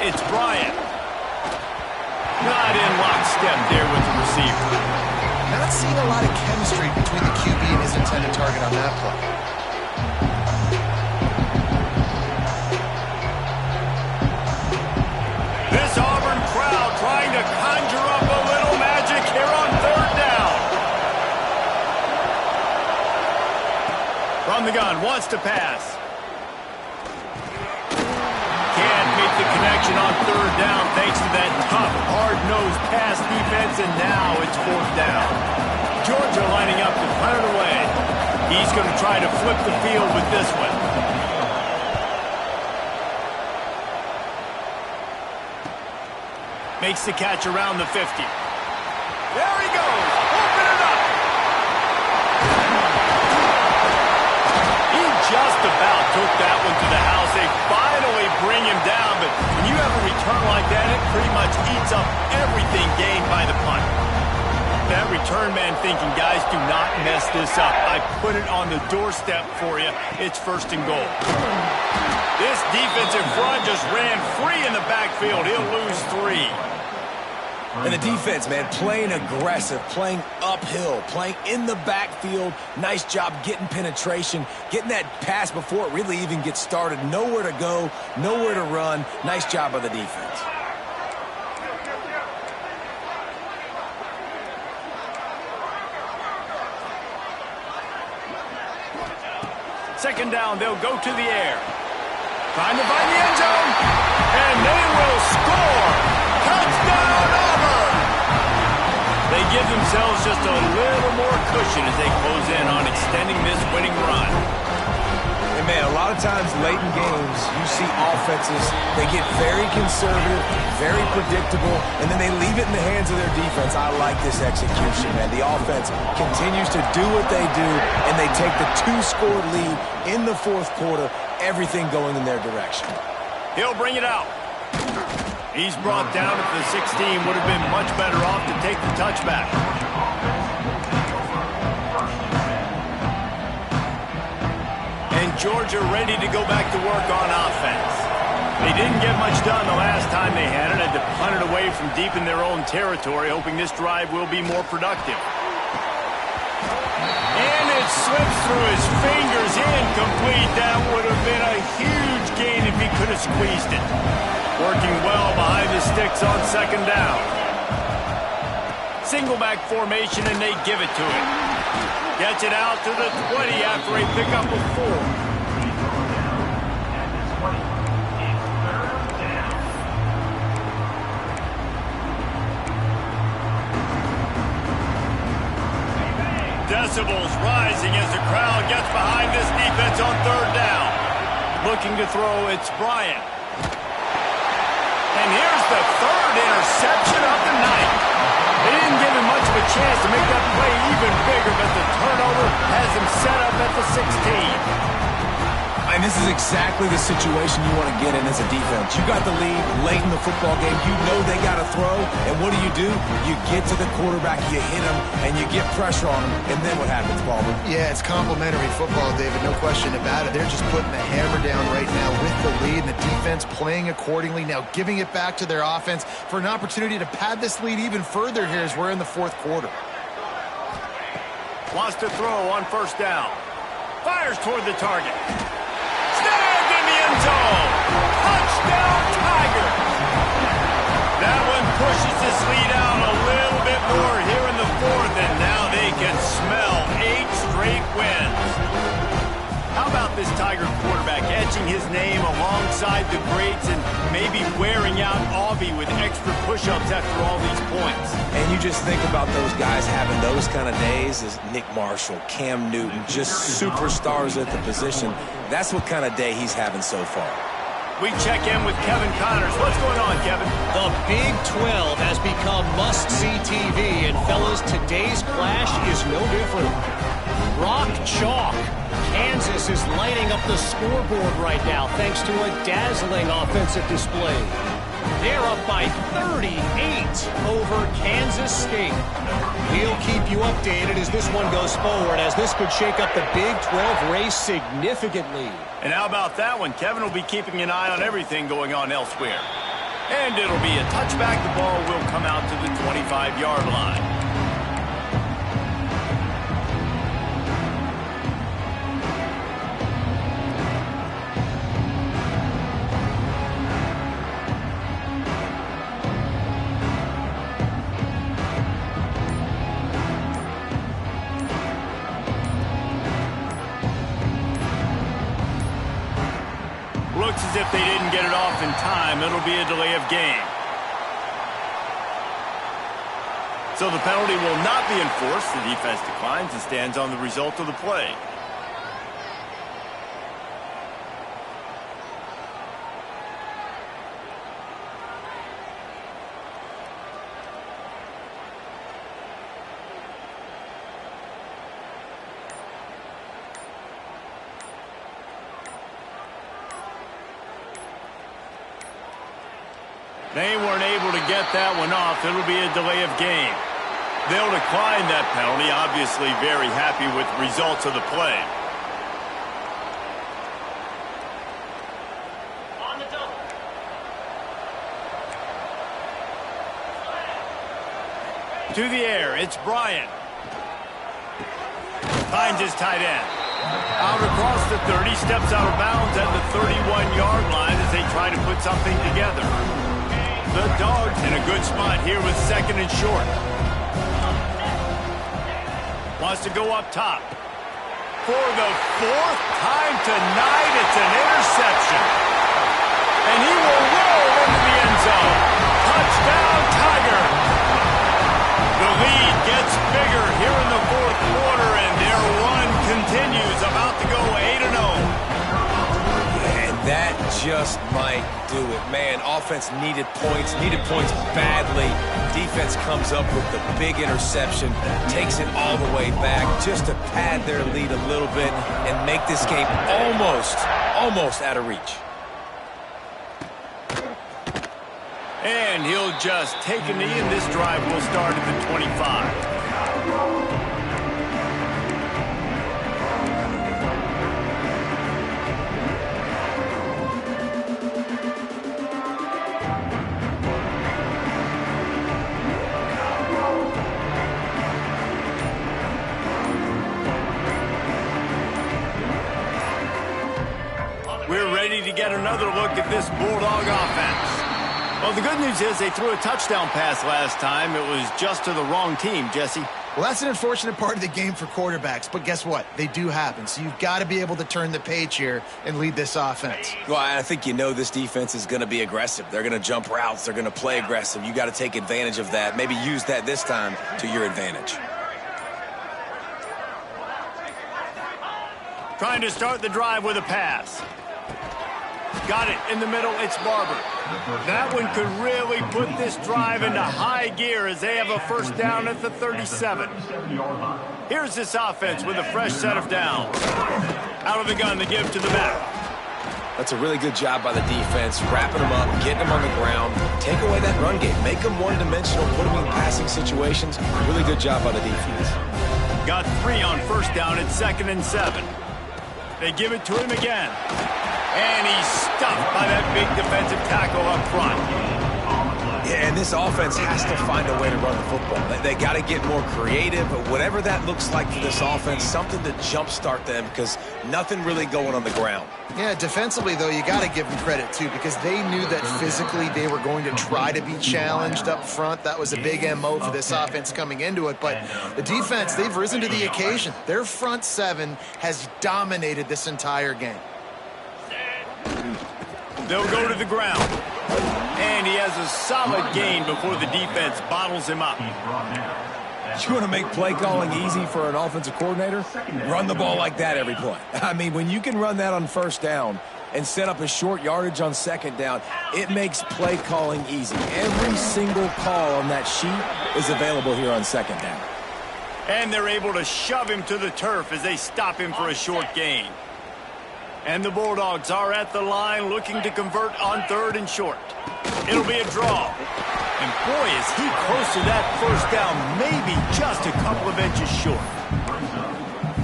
It's Bryant. Not in lockstep there with the receiver. Not seeing a lot of chemistry between the QB and his intended target on that play. This Auburn crowd trying to conjure up a little magic here on third down. From the gun, wants to pass. Can't make the connection on third down thanks to that tough, hard-nosed pass defense, and now it's fourth down. Georgia lining up to punt it away. He's going to try to flip the field with this one. Makes the catch around the 50. There he goes. Open it up. He just about took that one to the house. They finally bring him down, but when you have a return like that, it pretty much eats up everything gained by the punt. That return man thinking, guys, do not mess this up. I put it on the doorstep for you. It's first and goal. This defensive front just ran free in the backfield. He'll lose 3. And the defense, man, playing aggressive, playing uphill, playing in the backfield. Nice job getting penetration, getting that pass before it really even gets started. Nowhere to go, nowhere to run. Nice job by the defense. Second down, they'll go to the air. Trying to find the end zone, and they will score. Touchdown, Auburn! They give themselves just a little more cushion as they close in on extending this winning run. And, man, a lot of times late in games, you see offenses, they get very conservative, very predictable, and then they leave it in the hands of their defense. I like this execution, man. The offense continues to do what they do, and they take the 2-score lead in the fourth quarter, everything going in their direction. He'll bring it out. He's brought down at the 16. Would have been much better off to take the touchback. And Georgia ready to go back to work on offense. They didn't get much done the last time they had it. Had to punt it away from deep in their own territory, hoping this drive will be more productive. And it slips through his fingers, incomplete. That would have been a huge gain if he could have squeezed it. Working well behind the sticks on second down. Single back formation, and they give it to him. Gets it out to the 20 after a pickup of 4. Decibels rising as the crowd gets behind this defense on third down. Looking to throw, it's Bryant. And here's the third interception of the night. They didn't give him much of a chance to make that play even bigger, but the turnover has him set up at the 16. And this is exactly the situation you want to get in as a defense. You got the lead late in the football game. You know they got to throw. And what do? You get to the quarterback, you hit him, and you get pressure on him. And then what happens, Palmer? Yeah, it's complimentary football, David. No question about it. They're just putting the hammer down right now with the lead, and the defense playing accordingly. Now giving it back to their offense for an opportunity to pad this lead even further here as we're in the fourth quarter. Wants to throw on first down. Fires toward the target. Snagged in the end zone. Touchdown, Tigers. That one pushes this lead out a little bit more here in the fourth, and now they can smell 8 straight wins. How about this Tiger quarterback etching his name alongside the greats and maybe wearing out Aubie with extra push-ups after all these points? And you just think about those guys having those kind of days as Nick Marshall, Cam Newton, just superstars at the position. That's what kind of day he's having so far. We check in with Kevin Connors. What's going on, Kevin? The Big 12 has become must-see TV, and fellas, today's clash is no different. Rock chalk. Kansas is lighting up the scoreboard right now thanks to a dazzling offensive display. They're up by 38 over Kansas State. We'll keep you updated as this one goes forward, as this could shake up the Big 12 race significantly. And how about that one? Kevin will be keeping an eye on everything going on elsewhere. And it'll be a touchback. The ball will come out to the 25-yard line. Looks as if they didn't get it off in time. It'll be a delay of game. So the penalty will not be enforced. The defense declines and stands on the result of the play. They weren't able to get that one off. It'll be a delay of game. They'll decline that penalty, obviously very happy with the results of the play. On the double. To the air, it's Bryant. Finds his tight end. Out across the 30, steps out of bounds at the 31-yard line as they try to put something together. The Dogs in a good spot here with second and short. Wants to go up top. For the fourth time tonight, it's an interception. And he will roll into the end zone. Touchdown, Tiger. The lead gets bigger here in the fourth quarter, and their run continues, about to go 8-0. That just might do it. Man, offense needed points badly. Defense comes up with the big interception, takes it all the way back just to pad their lead a little bit and make this game almost out of reach. And he'll just take a knee, and this drive will start at the 25. We're ready to get another look at this Bulldog offense. Well, the good news is they threw a touchdown pass last time. It was just to the wrong team, Jesse. Well, that's an unfortunate part of the game for quarterbacks, but guess what? They do happen, so you've got to be able to turn the page here and lead this offense. Well, I think you know this defense is going to be aggressive. They're going to jump routes. They're going to play aggressive. You got to take advantage of that. Maybe use that this time to your advantage. Trying to start the drive with a pass. Got it in the middle. It's Barber. That one could really put this drive into high gear as they have a first down at the 37. Here's this offense with a fresh set of downs. Out of the gun, the give to the back. That's a really good job by the defense, wrapping them up, getting them on the ground, take away that run game, make them one-dimensional, put them in passing situations. Really good job by the defense. Got 3 on first down at 2nd and 7. They give it to him again. And he's stuffed by that big defensive tackle up front. Yeah, and this offense has to find a way to run the football. They got to get more creative, but whatever that looks like for this offense, something to jumpstart them because nothing really going on the ground. Yeah, defensively, though, you got to give them credit, too, because they knew that physically they were going to try to be challenged up front. That was a big MO for this offense coming into it. But the defense, they've risen to the occasion. Their front seven has dominated this entire game. They'll go to the ground. And he has a solid gain before the defense bottles him up. You want to make play calling easy for an offensive coordinator? Run the ball like that every play. I mean, when you can run that on first down and set up a short yardage on second down, it makes play calling easy. Every single call on that sheet is available here on second down. And they're able to shove him to the turf as they stop him for a short gain. And the Bulldogs are at the line looking to convert on 3rd and short. It'll be a draw. And boy, is he close to that first down, maybe just a couple of inches short.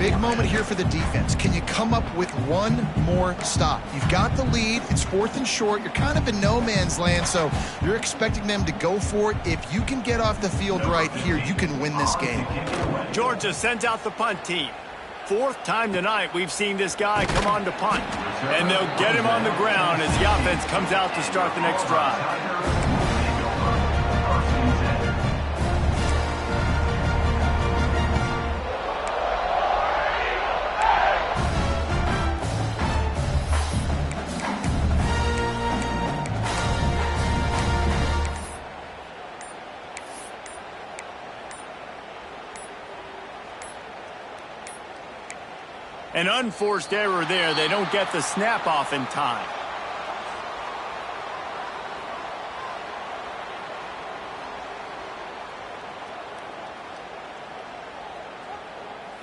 Big moment here for the defense. Can you come up with one more stop? You've got the lead. It's 4th and short. You're kind of in no man's land, so you're expecting them to go for it. If you can get off the field right here, you can win this game. Georgia sends out the punt team. 4th time tonight we've seen this guy come on to punt. And they'll get him on the ground as the offense comes out to start the next drive. An unforced error there. They don't get the snap off in time.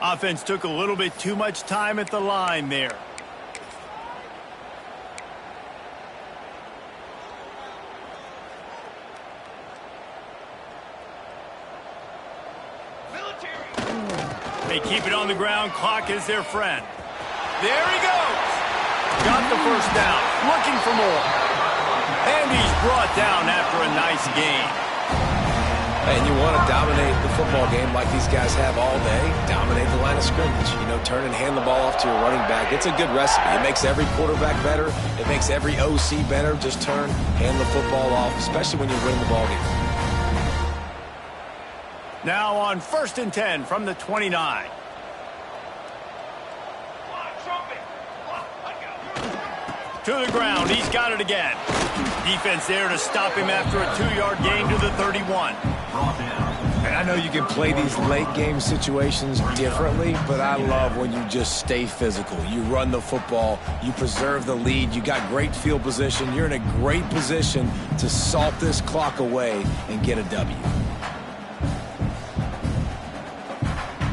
Offense took a little bit too much time at the line there. They keep it on the ground. Clock is their friend. There he goes. Got the first down. Looking for more. And he's brought down after a nice game. And you want to dominate the football game like these guys have all day. Dominate the line of scrimmage. You know, turn and hand the ball off to your running back. It's a good recipe. It makes every quarterback better. It makes every OC better. Just turn, hand the football off, especially when you're winning the ball game. Now on 1st and 10 from the 29. To the ground. He's got it again. Defense there to stop him after a 2-yard gain to the 31. And I know you can play these late game situations differently, but I love when you just stay physical. You run the football, you preserve the lead, you got great field position, you're in a great position to salt this clock away and get a W.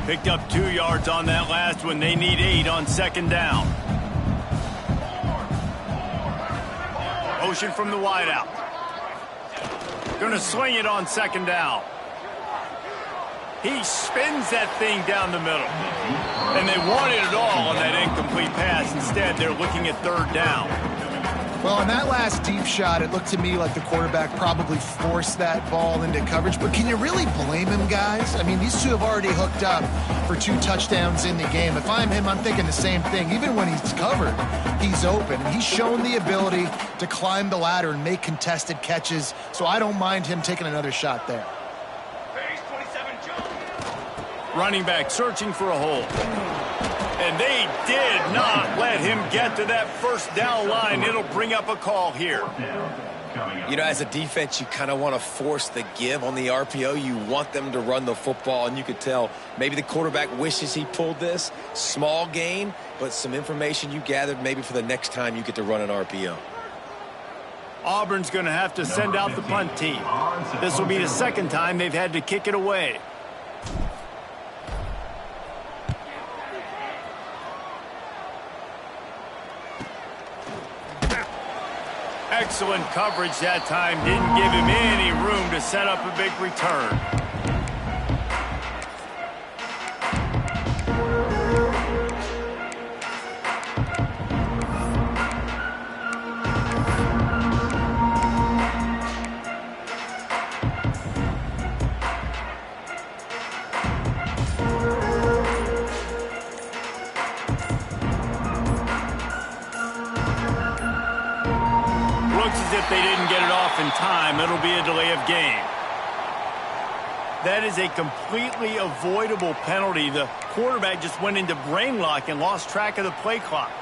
Picked up 2 yards on that last one. They need 8 on 2nd down. Motion from the wideout. Gonna swing it on 2nd down. He spins that thing down the middle. And they wanted it all on that incomplete pass. Instead, they're looking at 3rd down. Well, on that last deep shot, it looked to me like the quarterback probably forced that ball into coverage. But can you really blame him, guys? I mean, these two have already hooked up for 2 touchdowns in the game. If I'm him, I'm thinking the same thing. Even when he's covered, he's open. And he's shown the ability to climb the ladder and make contested catches. So I don't mind him taking another shot there. Running back searching for a hole. And they did not let him get to that 1st down line. It'll bring up a call here. You know, as a defense, you kind of want to force the give on the RPO. You want them to run the football, and you could tell maybe the quarterback wishes he pulled this. Small gain, but some information you gathered maybe for the next time you get to run an RPO. Auburn's going to have to send out the punt team. This will be the 2nd time they've had to kick it away. Excellent coverage that time. Didn't give him any room to set up a big return. If they didn't get it off in time, it'll be a delay of game. That is a completely avoidable penalty. The quarterback just went into brain lock and lost track of the play clock.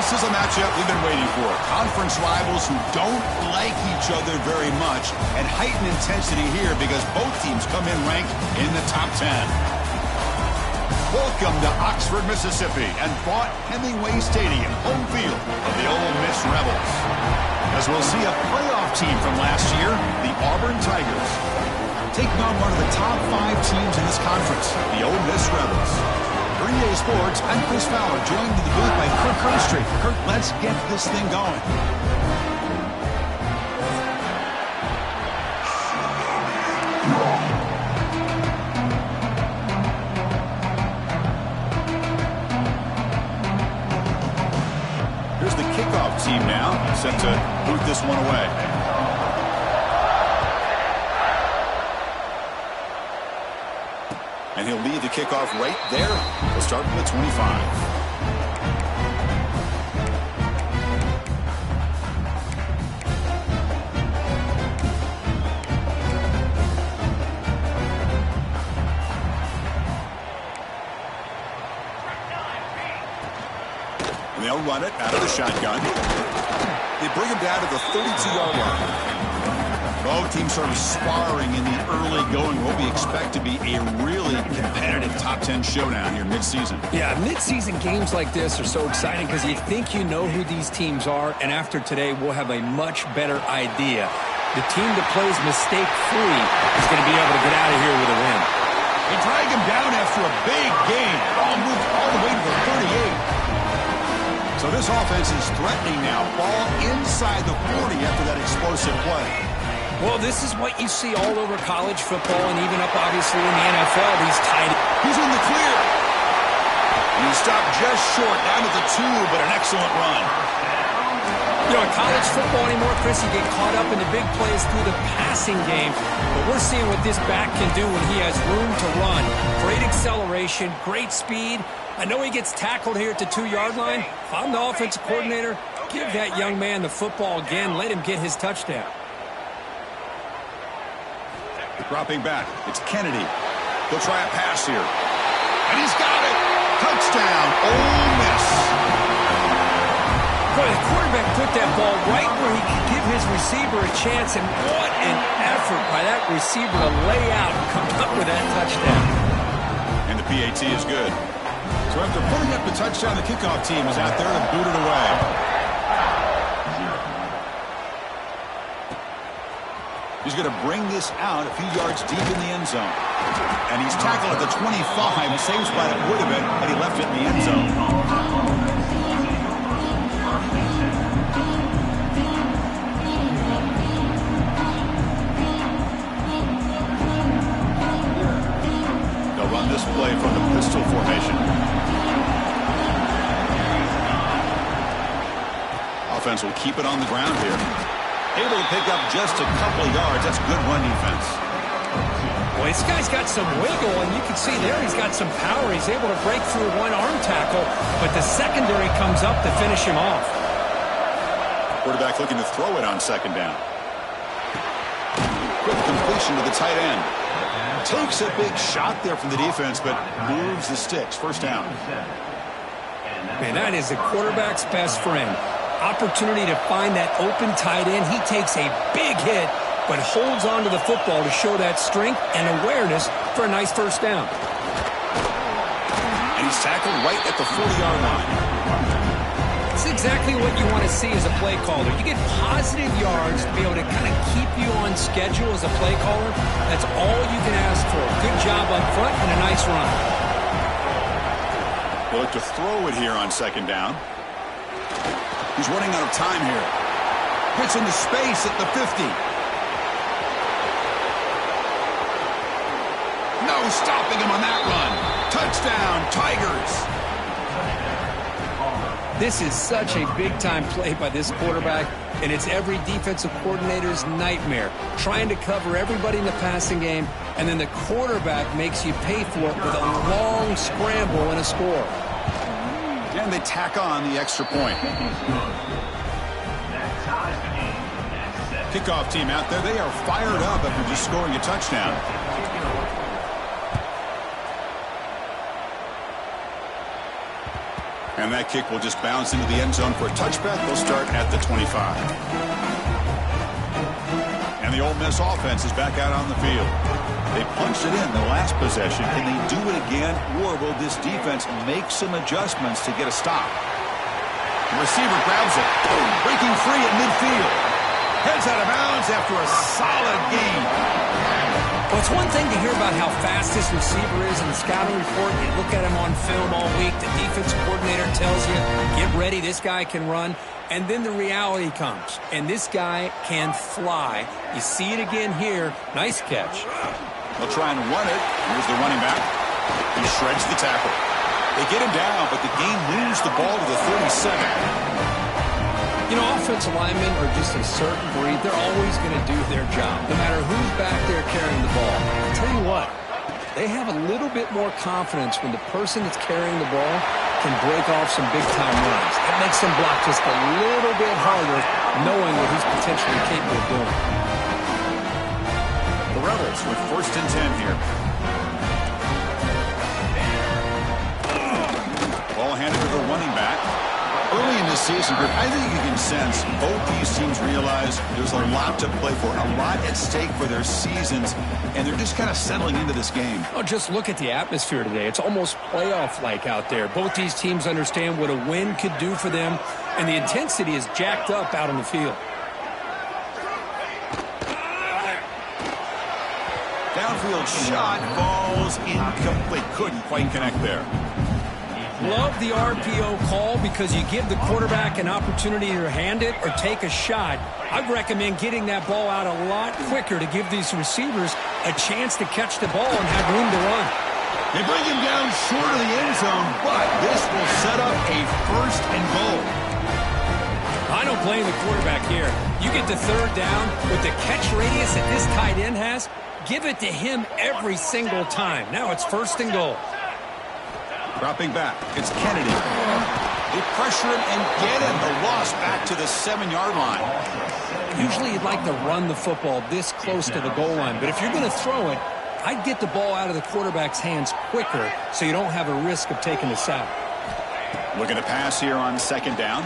This is a matchup we've been waiting for. Conference rivals who don't like each other very much, and heightened intensity here because both teams come in ranked in the top 10. Welcome to Oxford, Mississippi, and Vaught Hemingway Stadium, home field of the Ole Miss Rebels. As we'll see a playoff team from last year, the Auburn Tigers, taking on one of the top 5 teams in this conference, the Ole Miss Rebels. Ncaa Sports, I'm Chris Fowler, joined in the booth by Kirk Herbstreit. Kirk, let's get this thing going. Here's the kickoff team now, set to boot this one away. And he'll lead the kickoff right there. He'll start from the 25. And they'll run it out of the shotgun. They bring him down to the 32-yard line. Both teams sort of sparring in the early going. What we expect to be a really competitive top 10 showdown here mid-season. Yeah, mid-season games like this are so exciting because you think you know who these teams are, and after today we'll have a much better idea. The team that plays mistake-free is going to be able to get out of here with a win. They drag him down after a big gain. Ball moved all the way to the 38. So this offense is threatening now. Ball inside the 40 after that explosive play. Well, this is what you see all over college football and even up, obviously, in the NFL. These tight ends. He's in the clear. And he stopped just short, down to the 2, but an excellent run. You know, in college football anymore, Chris, you get caught up in the big plays through the passing game. But we're seeing what this back can do when he has room to run. Great acceleration, great speed. I know he gets tackled here at the 2-yard line. If I'm the offensive coordinator, give that young man the football again. Let him get his touchdown. Dropping back, it's Kennedy. He'll try a pass here. And he's got it! Touchdown, Ole Miss! Boy, the quarterback put that ball right where he could give his receiver a chance, and what an effort by that receiver to lay out and come up with that touchdown. And the PAT is good. So after putting up the touchdown, the kickoff team is out there to boot it away. He's going to bring this out a few yards deep in the end zone. And he's tackled at the 25, the same spot it would have been had he left it in the end zone. They'll run this play from the pistol formation. Offense will keep it on the ground here. Able to pick up just a couple of yards. That's good run defense. Well, this guy's got some wiggle, and you can see there he's got some power. He's able to break through one arm tackle, but the secondary comes up to finish him off. Quarterback looking to throw it on second down. Quick completion to the tight end. Takes a big shot there from the defense, but moves the sticks. First down. Man, that is the quarterback's best friend. Opportunity to find that open tight end. He takes a big hit, but holds on to the football to show that strength and awareness for a nice first down. And he's tackled right at the 40-yard line. It's exactly what you want to see as a play caller. You get positive yards to be able to kind of keep you on schedule as a play caller. That's all you can ask for. Good job up front and a nice run. They look to throw it here on second down. He's running out of time here. Hits into space at the 50. No stopping him on that run. Touchdown, Tigers. This is such a big-time play by this quarterback, and it's every defensive coordinator's nightmare. Trying to cover everybody in the passing game, and then the quarterback makes you pay for it with a long scramble and a score. And they tack on the extra point. Kickoff team out there. They are fired up after just scoring a touchdown. And that kick will just bounce into the end zone for a touchback. They'll start at the 25. And the Ole Miss offense is back out on the field. They punched it in the last possession. Can they do it again, or will this defense make some adjustments to get a stop? The receiver grabs it, breaking free at midfield. Heads out of bounds after a solid gain. Well, it's one thing to hear about how fast this receiver is in the scouting report. You look at him on film all week. The defense coordinator tells you, get ready, this guy can run. And then the reality comes, and this guy can fly. You see it again here. Nice catch. They'll try and run it. Here's the running back. He shreds the tackle. They get him down, but the game moves the ball to the 37. You know, offensive linemen are just a certain breed. They're always going to do their job, no matter who's back there carrying the ball. I'll tell you what, they have a little bit more confidence when the person that's carrying the ball can break off some big-time runs. It makes them block just a little bit harder, knowing what he's potentially capable of doing. The Rebels with 1st and 10 here. Ball handed to the running back. Early in this season, I think you can sense both these teams realize there's a lot to play for, a lot at stake for their seasons, and they're just kind of settling into this game. Oh, just look at the atmosphere today. It's almost playoff-like out there. Both these teams understand what a win could do for them, and the intensity is jacked up out on the field. Downfield shot falls incomplete. Couldn't quite connect there. Love the RPO call because you give the quarterback an opportunity to hand it or take a shot. I'd recommend getting that ball out a lot quicker to give these receivers a chance to catch the ball and have room to run. They bring him down short of the end zone, but this will set up a 1st and goal. I don't blame the quarterback here. You get the 3rd down with the catch radius that this tight end has, give it to him every single time. Now it's 1st and goal. Dropping back, it's Kennedy. They pressure him and get him. The loss back to the 7-yard line. Usually you'd like to run the football this close to the goal line, but if you're going to throw it, I'd get the ball out of the quarterback's hands quicker so you don't have a risk of taking the sack. Looking to pass here on 2nd down.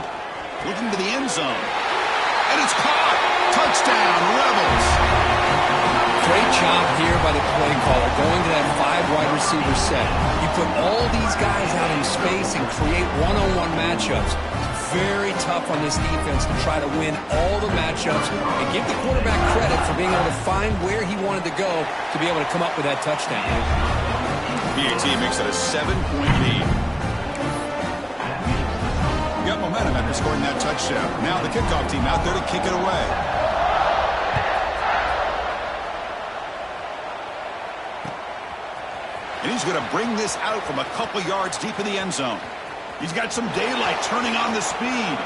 Looking to the end zone. And it's caught. Touchdown, Rebels. Great job here by the play caller, going to that 5 wide receiver set. You put all these guys out in space and create one-on-one matchups. It's very tough on this defense to try to win all the matchups and give the quarterback credit for being able to find where he wanted to go to be able to come up with that touchdown. PAT makes it a 7-point lead. Got momentum after scoring that touchdown. Now the kickoff team out there to kick it away. And he's going to bring this out from a couple yards deep in the end zone. He's got some daylight, turning on the speed.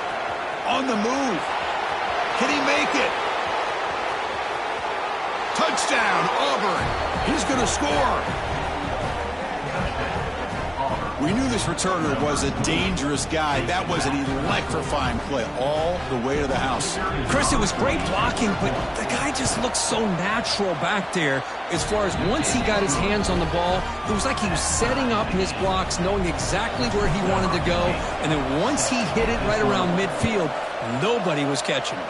On the move. Can he make it? Touchdown, Auburn. He's going to score. We knew this returner was a dangerous guy. That was an electrifying play all the way to the house. Chris, it was great blocking, but the guy just looked so natural back there. As far as once he got his hands on the ball, it was like he was setting up his blocks, knowing exactly where he wanted to go. And then once he hit it right around midfield, nobody was catching him.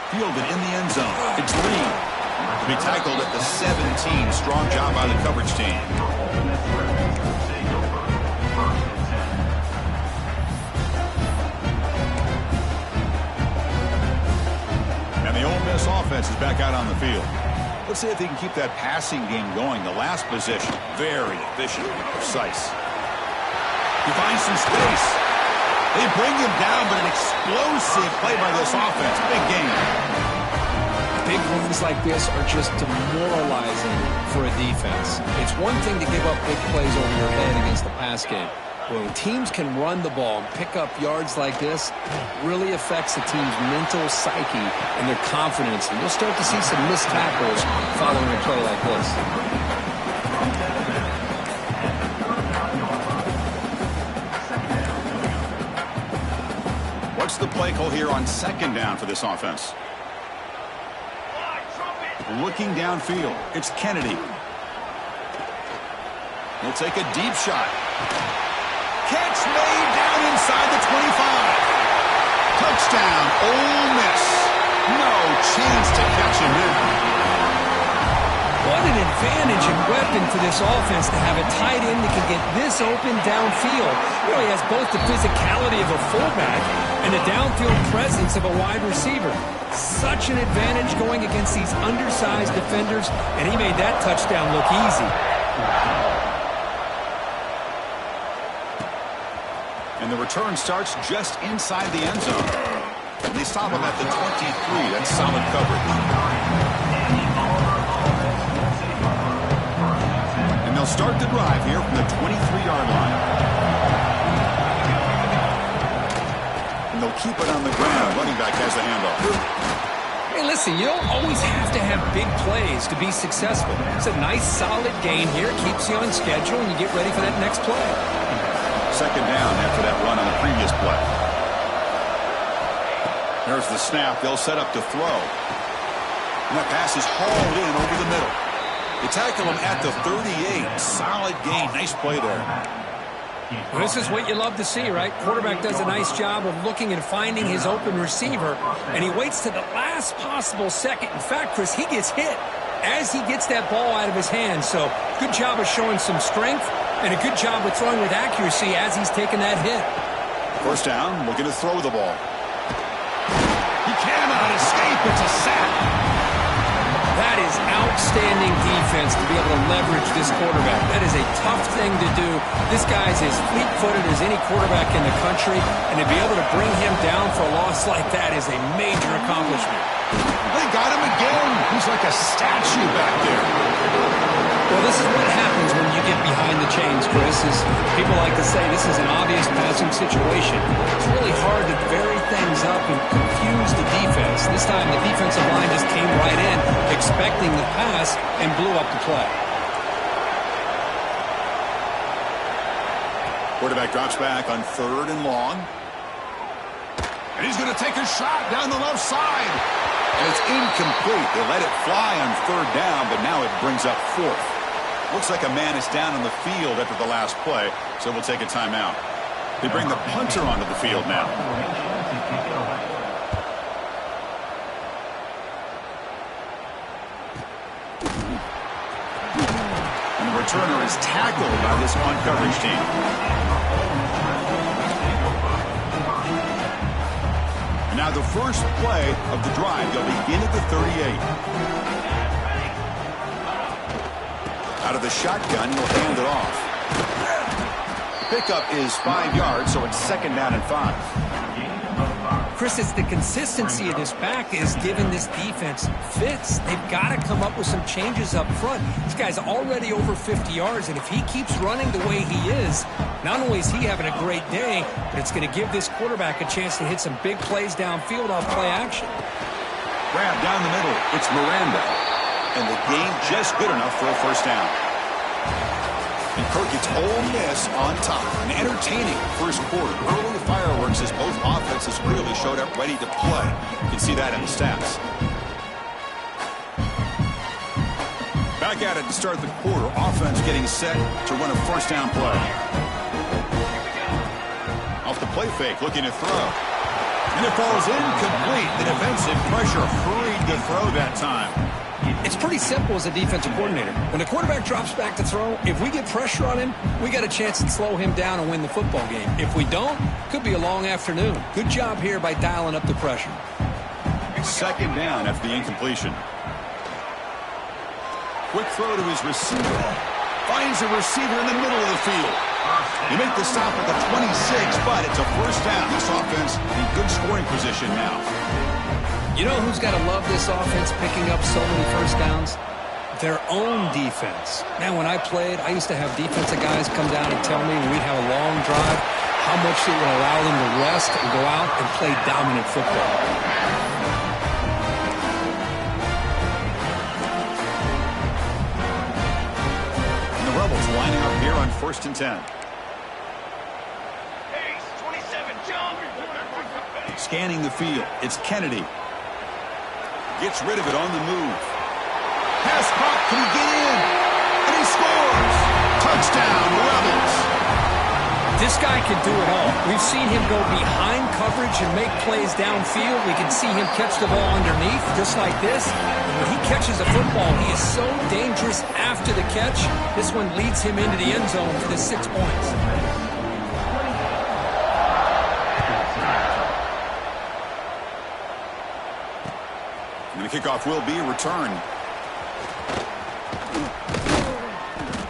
Fielded in the end zone. It's Lee. To be tackled at the 17. Strong job by the coverage team. And the Ole Miss offense is back out on the field. Let's see if they can keep that passing game going. The last possession, very efficient and precise. He finds some space. They bring him down, but an explosive play by this offense. Big game. Big runs like this are just demoralizing for a defense. It's one thing to give up big plays over your head against the pass game. When teams can run the ball and pick up yards like this, it really affects the team's mental psyche and their confidence. And you'll start to see some missed tackles following a play like this. What's the play call here on 2nd down for this offense? Looking downfield, it's Kennedy. He'll take a deep shot. Catch made down inside the 25. Touchdown, Ole Miss. No chance to catch him there. What an advantage and weapon for this offense to have a tight end that can get this open downfield. He really has both the physicality of a fullback and the downfield presence of a wide receiver. Such an advantage going against these undersized defenders, and he made that touchdown look easy. And the return starts just inside the end zone. And they stop him at the 23. That's solid coverage. And they'll start the drive here from the 23-yard line. And they'll keep it on the ground. Running back has the handoff. Hey, listen, you don't always have to have big plays to be successful. It's a nice, solid gain here. Keeps you on schedule, and you get ready for that next play. Second down after that run on the previous play. There's the snap. They'll set up to throw. And that pass is hauled in over the middle. They tackle him at the 38. Solid gain. Nice play there. Well, this is what you love to see, right? Quarterback does a nice job of looking and finding his open receiver, and he waits to the last possible second. In fact, Chris, he gets hit as he gets that ball out of his hands. So good job of showing some strength and a good job of throwing with accuracy as he's taking that hit. First down, looking to throw the ball. He cannot escape. It's a sack. That is outstanding defense to be able to leverage this quarterback. That is a tough thing to do. This guy's as fleet-footed as any quarterback in the country, and to be able to bring him down for a loss like that is a major accomplishment. They got him again. He's like a statue back there. Well, this is what happens when you get behind the chains, Chris. Is people like to say this is an obvious passing situation. It's really hard to vary things up and confuse the defense. This time the defensive line just came right in, expecting the pass, and blew up the play. Quarterback drops back on 3rd and long. And he's going to take a shot down the left side. And it's incomplete. They let it fly on 3rd down, but now it brings up 4th. Looks like a man is down on the field after the last play, so we'll take a timeout. They bring the punter onto the field now. And the returner is tackled by this punt coverage team. And now the first play of the drive. They'll begin at the 38. Out of the shotgun, he'll hand it off. Pickup is 5 yards, so it's 2nd down and 5. Chris, it's the consistency of this back is giving this defense fits. They've got to come up with some changes up front. This guy's already over 50 yards, and if he keeps running the way he is, not only is he having a great day, but it's going to give this quarterback a chance to hit some big plays downfield off play action. Grab down the middle. It's Miranda. And the gain just good enough for a first down. And Kirk gets Ole Miss on top. An entertaining first quarter. Early fireworks as both offenses clearly showed up ready to play. You can see that in the stats. Back at it to start the quarter. Offense getting set to run a first down play. Off the play fake, looking to throw. And it falls incomplete. The defensive pressure hurried to throw that time. It's pretty simple as a defensive coordinator. When the quarterback drops back to throw, if we get pressure on him, we got a chance to slow him down and win the football game. If we don't, could be a long afternoon. Good job here by dialing up the pressure. 2nd down after the incompletion. Quick throw to his receiver. Finds a receiver in the middle of the field. They make the stop at the 26, but it's a first down. This offense in good scoring position now. You know who's got to love this offense picking up so many first downs? Their own defense. Man, when I played, I used to have defensive guys come down and tell me when we'd have a long drive how much it would allow them to rest and go out and play dominant football. And the Rebels lining up here on 1st and 10. Ace, 27, jump! Scanning the field. It's Kennedy. Gets rid of it on the move. Pass caught. Can he get in? And he scores. Touchdown. This guy can do it all. We've seen him go behind coverage and make plays downfield. We can see him catch the ball underneath, just like this. And when he catches a football, he is so dangerous after the catch. This one leads him into the end zone for the 6 points. And the kickoff will be returned.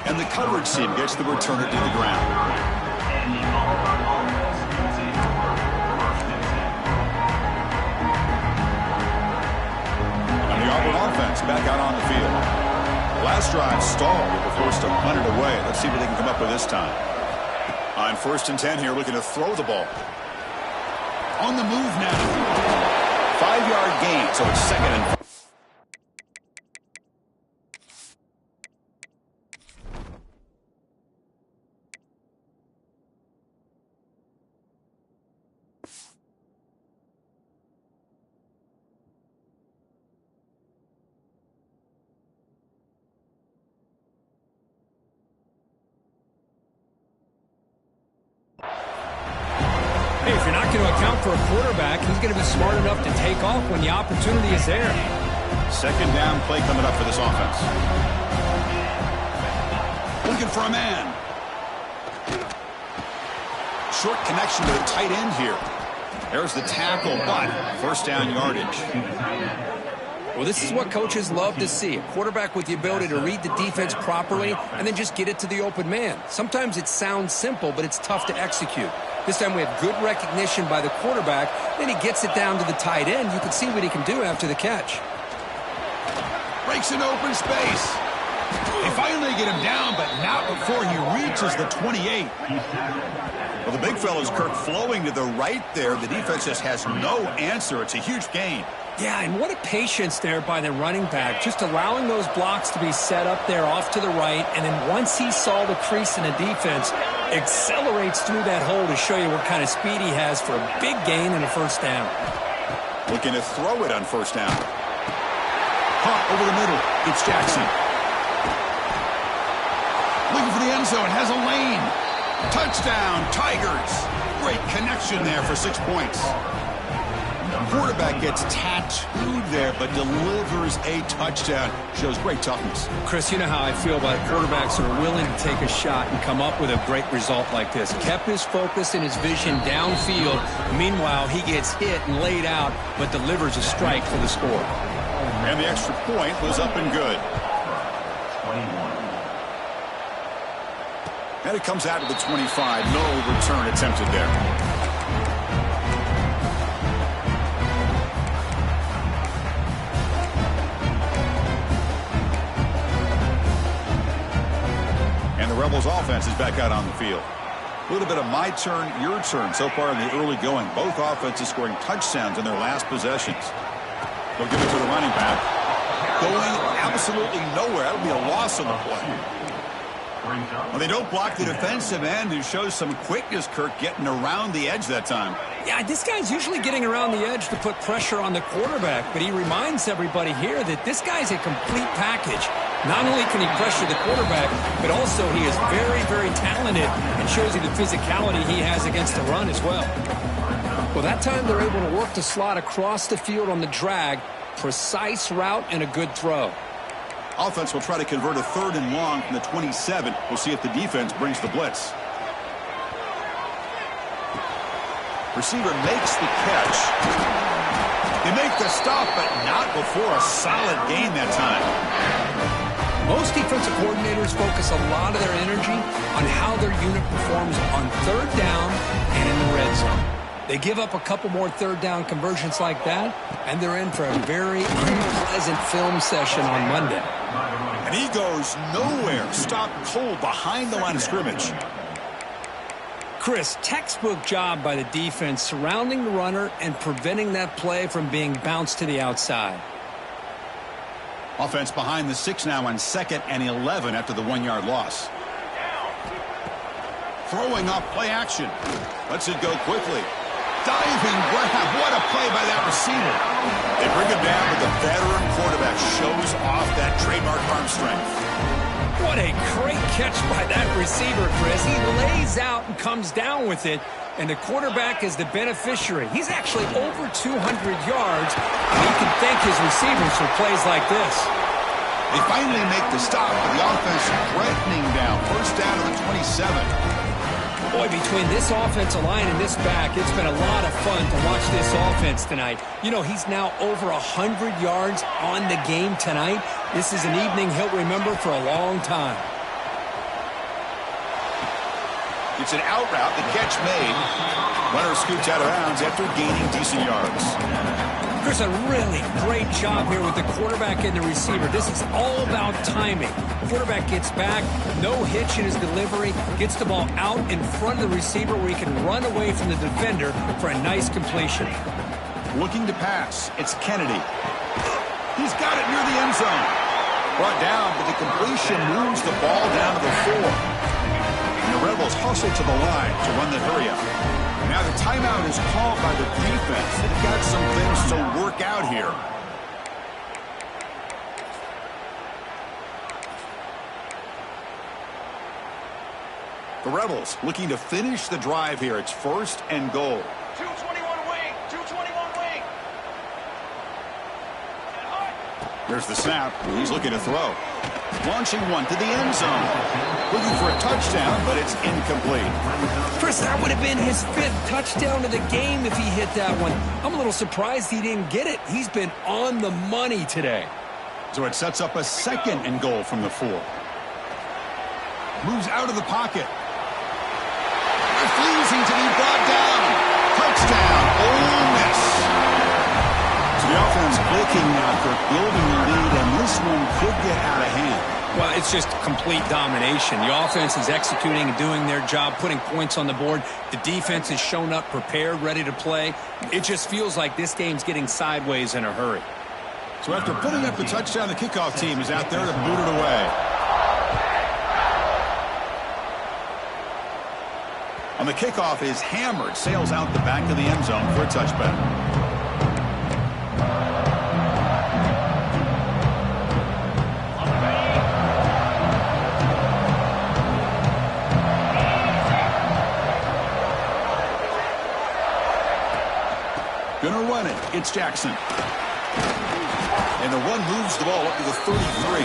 And the coverage team gets the returner to the ground. And the Auburn offense back out on the field. Last drive stalled. They were forced to punt it away. Let's see what they can come up with this time. On 1st and 10 here, looking to throw the ball. On the move now. 5-yard gain, so it's 2nd and 5. Hey, if you're not going to account for a quarterback, he's going to be smart enough to take off when the opportunity is there. 2nd down play coming up for this offense. Looking for a man. Short connection to the tight end here. There's the tackle, but 1st down yardage. Well, this is what coaches love to see. A quarterback with the ability to read the defense properly and then just get it to the open man. Sometimes it sounds simple, but it's tough to execute. This time we have good recognition by the quarterback. Then he gets it down to the tight end. You can see what he can do after the catch. Breaks an open space. They finally get him down, but not before he reaches the 28. Well, the big fella's Kirk flowing to the right there. The defense just has no answer. It's a huge gain. Yeah, and what a patience there by the running back, just allowing those blocks to be set up there off to the right, and then once he saw the crease in the defense, accelerates through that hole to show you what kind of speed he has for a big gain and a 1st down. Looking to throw it on 1st down. Caught over the middle. It's Jackson. Looking for the end zone. Has a lane. Touchdown, Tigers. Great connection there for 6 points. Quarterback gets tattooed there, but delivers a touchdown. Shows great toughness. Chris, you know how I feel about quarterbacks who are willing to take a shot and come up with a great result like this. Kept his focus and his vision downfield. Meanwhile, he gets hit and laid out, but delivers a strike for the score. And the extra point was up and good. And it comes out to the 25. No return attempted there. Rebels offense is back out on the field. A little bit of my turn, your turn so far in the early going. Both offenses scoring touchdowns in their last possessions. They'll give it to the running back. Going absolutely nowhere. That'll be a loss on the play. Well, they don't block the defensive end, who shows some quickness, Kirk, getting around the edge that time. Yeah, this guy's usually getting around the edge to put pressure on the quarterback, but he reminds everybody here that this guy's a complete package. Not only can he pressure the quarterback, but also he is very, very talented and shows you the physicality he has against the run as well. Well, that time they're able to work the slot across the field on the drag. Precise route and a good throw. Offense will try to convert a 3rd and long from the 27. We'll see if the defense brings the blitz. Receiver makes the catch. They make the stop, but not before a solid gain that time. Most defensive coordinators focus a lot of their energy on how their unit performs on 3rd down and in the red zone. They give up a couple more 3rd down conversions like that, and they're in for a very unpleasant film session on Monday. And he goes nowhere. Stopped cold behind the line of scrimmage. Chris, textbook job by the defense surrounding the runner and preventing that play from being bounced to the outside. Offense behind the 6 now on 2nd and 11 after the 1-yard loss. Throwing up play action. Lets it go quickly. Diving grab. What a play by that receiver. They bring him down, but the veteran quarterback shows off that trademark arm strength. What a great catch by that receiver, Chris. He lays out and comes down with it, and the quarterback is the beneficiary. He's actually over 200 yards. He can thank his receivers for plays like this. They finally make the stop, but the offense threatening down. First down to the 27. Boy, between this offensive line and this back, it's been a lot of fun to watch this offense tonight. You know, he's now over 100 yards on the game tonight. This is an evening he'll remember for a long time. It's an out route. The catch made. Runner scoots out of bounds after gaining decent yards. Chris, a really great job here with the quarterback and the receiver. This is all about timing. Quarterback gets back, no hitch in his delivery, gets the ball out in front of the receiver where he can run away from the defender for a nice completion. Looking to pass. It's Kennedy. He's got it near the end zone. Brought down, but the completion moves the ball down to the 4. And the Rebels hustle to the line to run the hurry-up. Now the timeout is called by the defense. They've got some things to work out here. The Rebels looking to finish the drive here. It's first and goal. 221 wing. 221 wing. There's the snap. He's looking to throw. Launching one to the end zone. Looking for a touchdown, but it's incomplete. Chris, that would have been his 5th touchdown of the game if he hit that one. I'm a little surprised he didn't get it. He's been on the money today. So it sets up a second and goal from the 4. Moves out of the pocket. Refusing to be brought down. Touchdown, Ole Miss. So the offense blinking now for building the lead, and this one could get out of hand. Well, it's just complete domination. The offense is executing and doing their job, putting points on the board. The defense has shown up prepared, ready to play. It just feels like this game's getting sideways in a hurry. So after putting up the touchdown, the kickoff team is out there to boot it away. On the kickoff is hammered, sails out the back of the end zone for a touchback. Gonna run it. It's Jackson. And the run moves the ball up to the 33.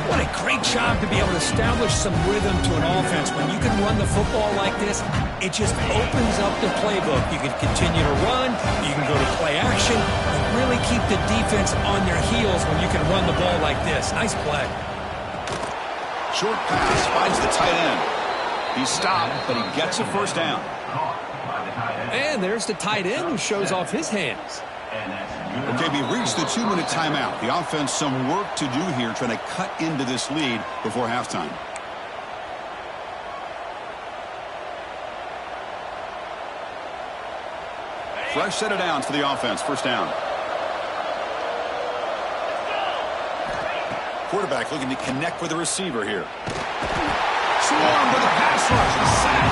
What a great job to be able to establish some rhythm to an offense. When you can run the football like this, it just opens up the playbook. You can continue to run, you can go to play action, and really keep the defense on their heels when you can run the ball like this. Nice play. Short pass finds the tight end. He's stopped, but he gets a first down. And there's the tight end who shows off his hands. Okay, we reached the 2-minute timeout. The offense some work to do here, trying to cut into this lead before halftime. Fresh set of downs for the offense. First down. Quarterback looking to connect with the receiver here. Swarmed with a pass rush. A sack.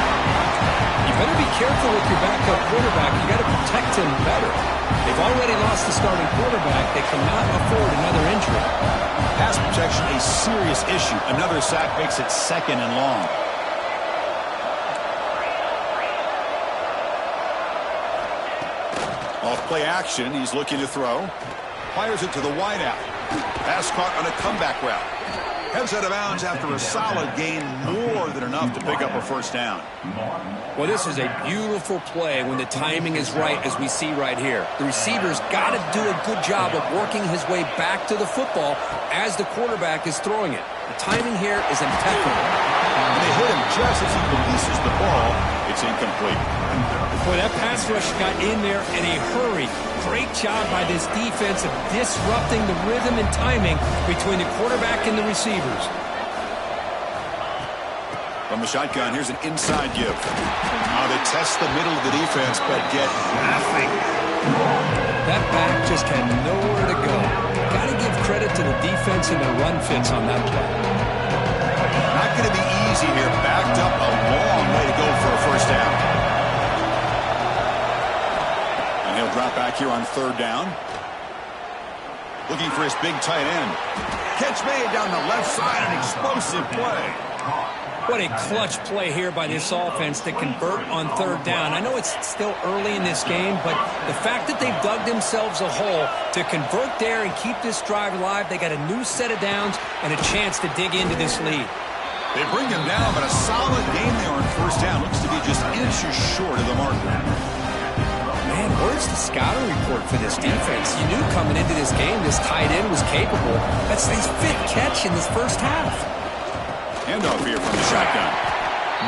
You better be careful with your backup quarterback. You got to protect him better. They've already lost the starting quarterback. They cannot afford another injury. Pass protection, a serious issue. Another sack makes it second and long. Off play action, he's looking to throw. Fires it to the wideout. Pass caught on a comeback route. Heads out of bounds after a solid gain, more than enough to pick up a first down. Well, this is a beautiful play when the timing is right, as we see right here. The receiver's got to do a good job of working his way back to the football as the quarterback is throwing it. The timing here is impeccable. And they hit him just as he releases the ball. It's incomplete. Boy, that pass rush got in there in a hurry. Great job by this defense of disrupting the rhythm and timing between the quarterback and the receivers. From the shotgun, here's an inside give. Now they test the middle of the defense, but get nothing. That back just had nowhere to go. Got to give credit to the defense and their run fits on that play. Not going to be easy here. Backed up a long way to go for a first down. And he'll drop back here on third down. Looking for his big tight end. Catch made down the left side, an explosive play. What a clutch play here by this offense to convert on third down. I know it's still early in this game, but the fact that they've dug themselves a hole to convert there and keep this drive alive, they got a new set of downs and a chance to dig into this lead. They bring him down, but a solid game there on first down. Looks to be just inches short of the marker. Man, where's the scouting report for this defense? You knew coming into this game this tight end was capable. That's his 5th catch in this first half. Handoff here from the shotgun.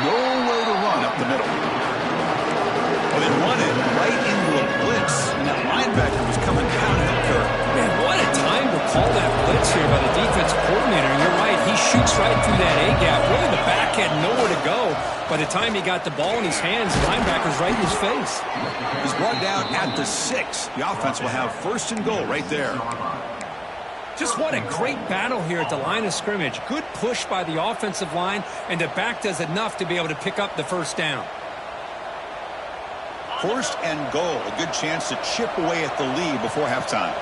Nowhere to run up the middle. Well, they run it right into a blitz, and that linebacker was coming down to help her. Man, what a time to call that blitz here by the defensive coordinator. You're right, he shoots right through that A-gap. Really, the back had nowhere to go. By the time he got the ball in his hands, the linebacker's right in his face. He's brought down at the 6. The offense will have first and goal right there. Just what a great battle here at the line of scrimmage. Good push by the offensive line, and the back does enough to be able to pick up the first down. First and goal, a good chance to chip away at the lead before halftime.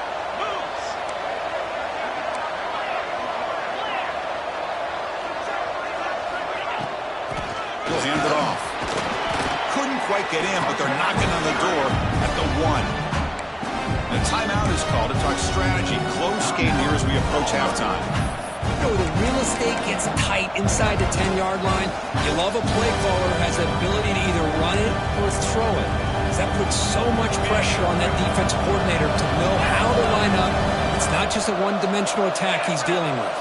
He'll hand it off. Couldn't quite get in, but they're knocking on the door at the 1. The timeout is called to talk strategy. Close game here as we approach halftime. You know, the real estate gets tight inside the 10-yard line. You love a play caller who has the ability to either run it or throw it. That puts so much pressure on that defensive coordinator to know how to line up. It's not just a one-dimensional attack he's dealing with.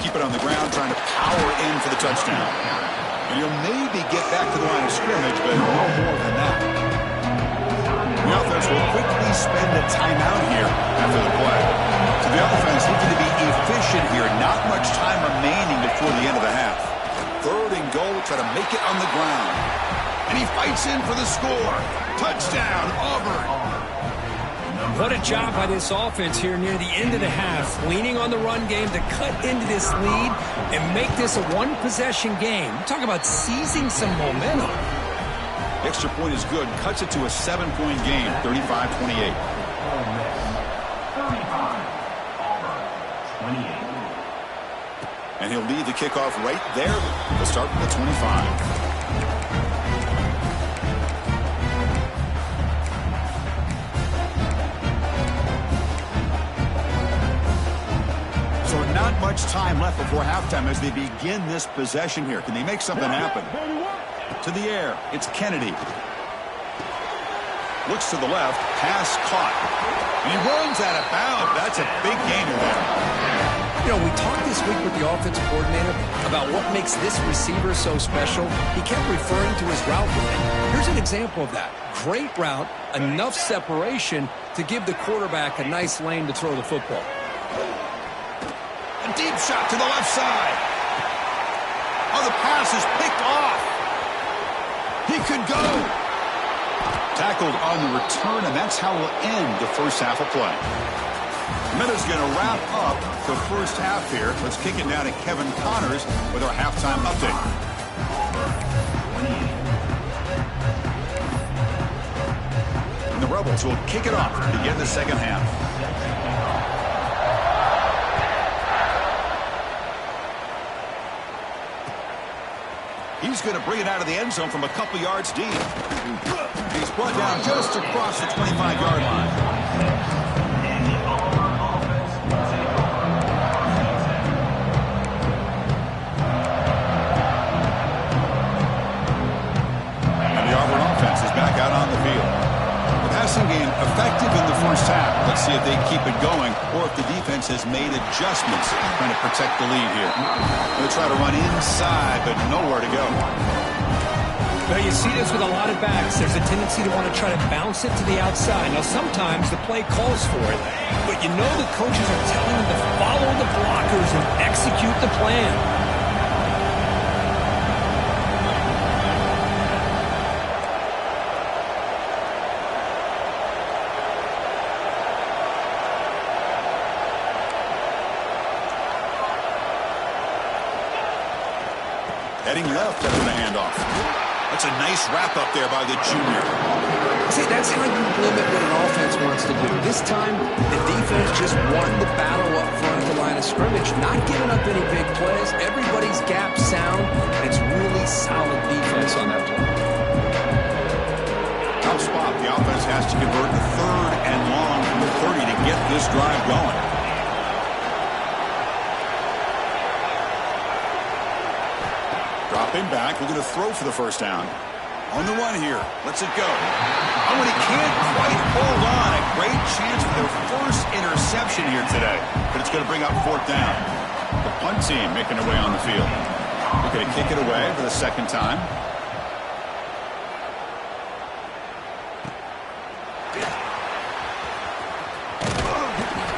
Keep it on the ground, trying to power in for the touchdown. And he'll maybe get back to the line of scrimmage, but no more than that. The offense will quickly spend a timeout here after the play. So the offense looking to be efficient here. Not much time remaining before the end of the half. Third and goal, try to make it on the ground. And he fights in for the score. Touchdown, Auburn. What a job by this offense here near the end of the half, leaning on the run game to cut into this lead and make this a one-possession game. Talk about seizing some momentum. Extra point is good. Cuts it to a 7-point game, 35-28. And he'll lead the kickoff right there. He'll start with the 25. So not much time left before halftime as they begin this possession here. Can they make something happen? To the air, it's Kennedy. Looks to the left, pass caught. And he runs out of bounds. That's a big gainer there. You know, we talked this week with the offensive coordinator about what makes this receiver so special. He kept referring to his route running. Here's an example of that. Great route, enough separation to give the quarterback a nice lane to throw the football. A deep shot to the left side. Oh, the pass is picked off. He could go. Tackled on the return, and that's how we'll end the first half of play. Minutes going to wrap up the first half here. Let's kick it down to Kevin Connors with our halftime update. And the Rebels will kick it off to begin the second half. He's going to bring it out of the end zone from a couple yards deep. He's brought down just across the 25-yard line. Game effective in the first half. Let's see if they keep it going or if the defense has made adjustments trying to protect the lead here. They'll try to run inside, but nowhere to go. Well, you see this with a lot of backs. There's a tendency to want to try to bounce it to the outside. Now, sometimes the play calls for it, but you know the coaches are telling them to follow the blockers and execute the plan. Heading left after the handoff. That's a nice wrap up there by the junior. See, that's how you limit what an offense wants to do. This time, the defense just won the battle up front at the line of scrimmage, not giving up any big plays. Everybody's gap sound, and it's really solid defense on that play. Tough spot. The offense has to convert the 3rd and long from the 30 to get this drive going. Dropping back, looking to throw for the first down. On the run here. Lets it go. Oh, and he can't quite hold on. A great chance for their first interception here today. But it's going to bring up 4th down. The punt team making their way on the field. Looking to kick it away for the 2nd time.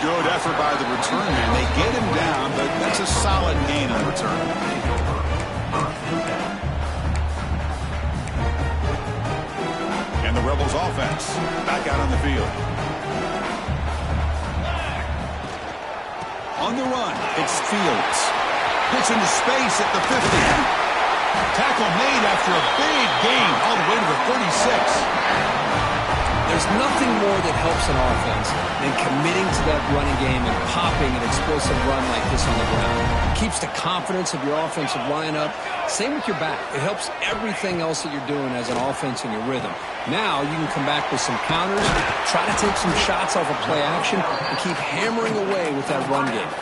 Good effort by the return man. They get him down, but that's a solid gain on the return. And the Rebels offense back out on the field. On the run, it's Fields. Puts into space at the 50. Tackle made after a big gain all the way to the 36. There's nothing more that helps an offense than committing to that running game and popping an explosive run like this on the ground. It keeps the confidence of your offensive lineup. Same with your back. It helps everything else that you're doing as an offense in your rhythm. Now you can come back with some counters, try to take some shots off of play action, and keep hammering away with that run game.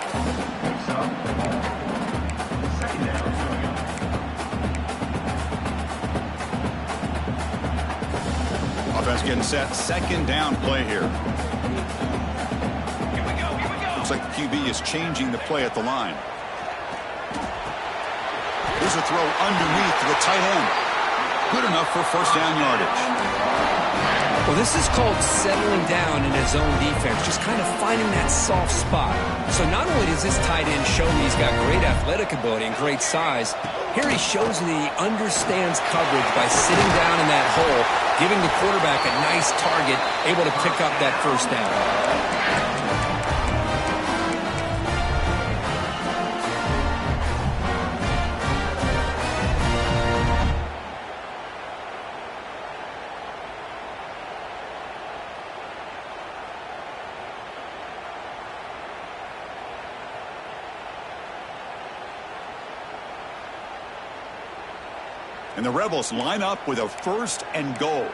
Offense getting set. 2nd down play here. Looks like the QB is changing the play at the line. Here's a throw underneath to the tight end. Good enough for 1st down yardage. Well, this is called settling down in his own defense, just kind of finding that soft spot. So not only does this tight end show me he's got great athletic ability and great size, here he shows me he understands coverage by sitting down in that hole, giving the quarterback a nice target, able to pick up that 1st down. And the Rebels line up with a 1st and goal.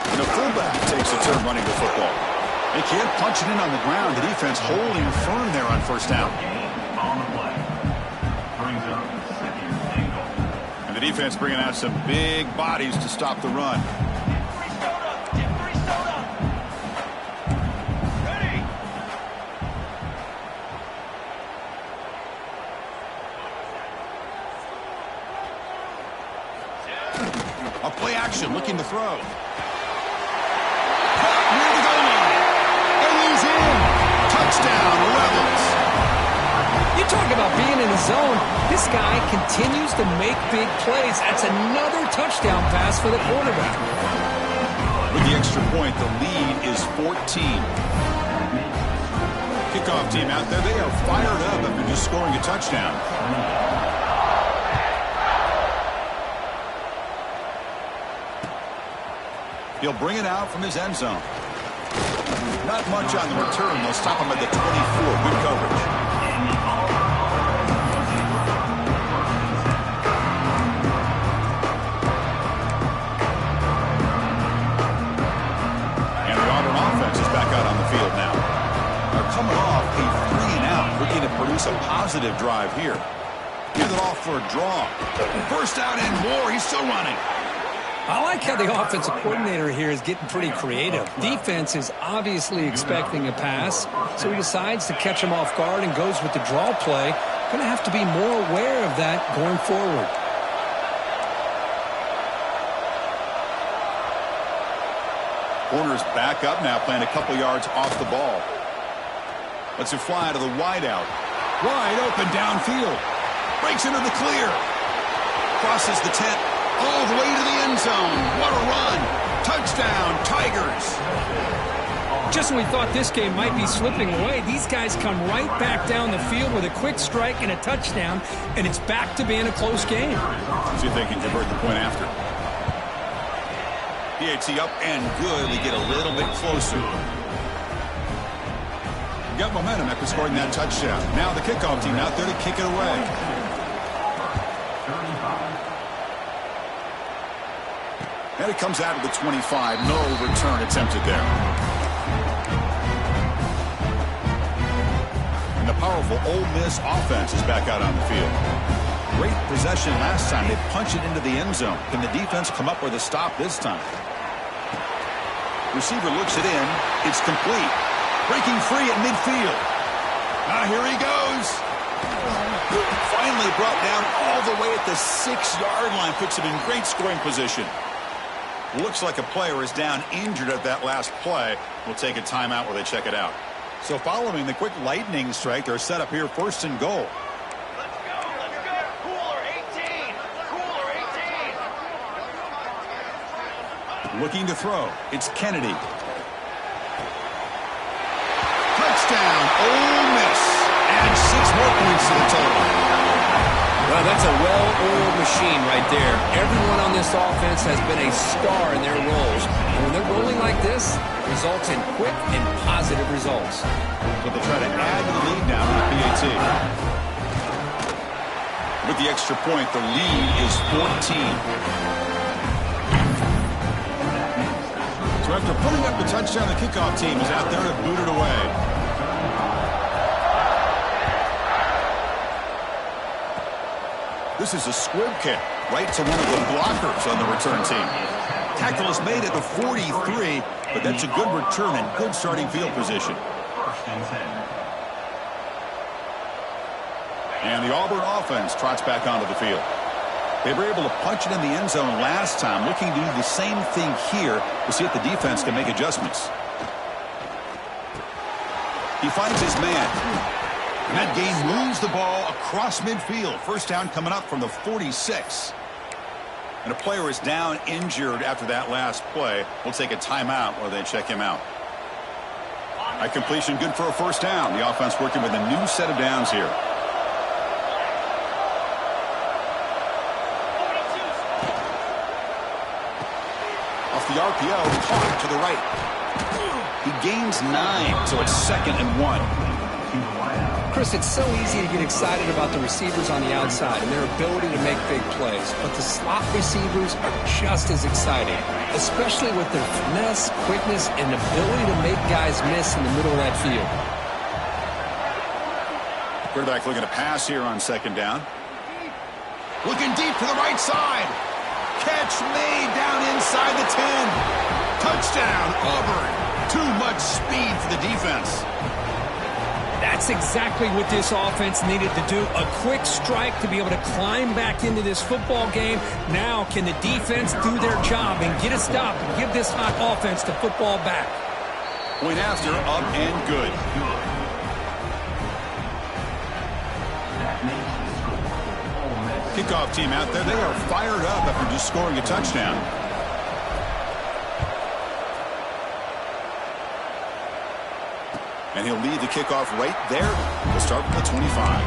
And the fullback takes a turn running the football. They can't punch it in on the ground. The defense holding firm there on 1st down. And the defense bringing out some big bodies to stop the run. A play action, looking to throw. Near the goal line. And he's in. Touchdown, Rebels. You talk about being in the zone. This guy continues to make big plays. That's another touchdown pass for the quarterback. With the extra point, the lead is 14. Kickoff team out there. They are fired up after just scoring a touchdown. He'll bring it out from his end zone. Not much on the return. They'll stop him at the 24. Good coverage. And the Auburn offense is back out on the field now. They're coming off a 3-and-out, looking to produce a positive drive here. Give it off for a draw. First down and more. He's still running. I like how the offensive coordinator here is getting pretty creative. Defense is obviously expecting a pass, so he decides to catch him off guard and goes with the draw play. Going to have to be more aware of that going forward. Corner's back up now, playing a couple yards off the ball. Lets it fly to the wideout. Wide open downfield. Breaks into the clear. Crosses the 10. All the way to the end zone. What a run. Touchdown, Tigers. Just when we thought this game might be slipping away, these guys come right back down the field with a quick strike and a touchdown, and it's back to being a close game. See if they can convert the point after. PAT up and good. We get a little bit closer. Got momentum after scoring that touchdown. Now the kickoff team out there to kick it away. And it comes out of the 25. No return attempted there. And the powerful Ole Miss offense is back out on the field. Great possession last time. They punched it into the end zone. Can the defense come up with a stop this time? Receiver looks it in. It's complete. Breaking free at midfield. Here he goes. Finally brought down all the way at the 6-yard line. Puts him in great scoring position. Looks like a player is down injured at that last play. We'll take a timeout while they check it out. So following the quick lightning strike, they're set up here 1st and goal. Let's go. Cooler 18. Cooler 18. Looking to throw. It's Kennedy. Touchdown, Ole Miss. And 6 more points to the total. Well, that's a well-oiled machine right there. Everyone on this offense has been a star in their roles. And when they're rolling like this, it results in quick and positive results. But they try to add to the lead now in the PAT. With the extra point, the lead is 14. So after putting up the touchdown, the kickoff team is out there to boot it away. This is a squib kick right to one of the blockers on the return team. Tackle is made at the 43, but that's a good return and good starting field position. And the Auburn offense trots back onto the field. They were able to punch it in the end zone last time, looking to do the same thing here to see if the defense can make adjustments. He finds his man. And that game moves the ball across midfield. First down coming up from the 46. And a player is down injured after that last play. We'll take a timeout while they check him out. A completion good for a first down. The offense working with a new set of downs here. Off the RPO, caught to the right. He gains 9, so it's 2nd and 1. Chris, it's so easy to get excited about the receivers on the outside and their ability to make big plays, but the slot receivers are just as exciting, especially with their finesse, quickness, and ability to make guys miss in the middle of that field. Quarterback looking to pass here on 2nd down. Looking deep to the right side. Catch made down inside the 10. Touchdown, Auburn. Too much speed for the defense. That's exactly what this offense needed to do. A quick strike to be able to climb back into this football game. Now can the defense do their job and get a stop and give this hot offense the football back? Point after, up and good. Kickoff team out there. They are fired up after just scoring a touchdown. And he'll lead the kickoff right there. We'll start with the 25.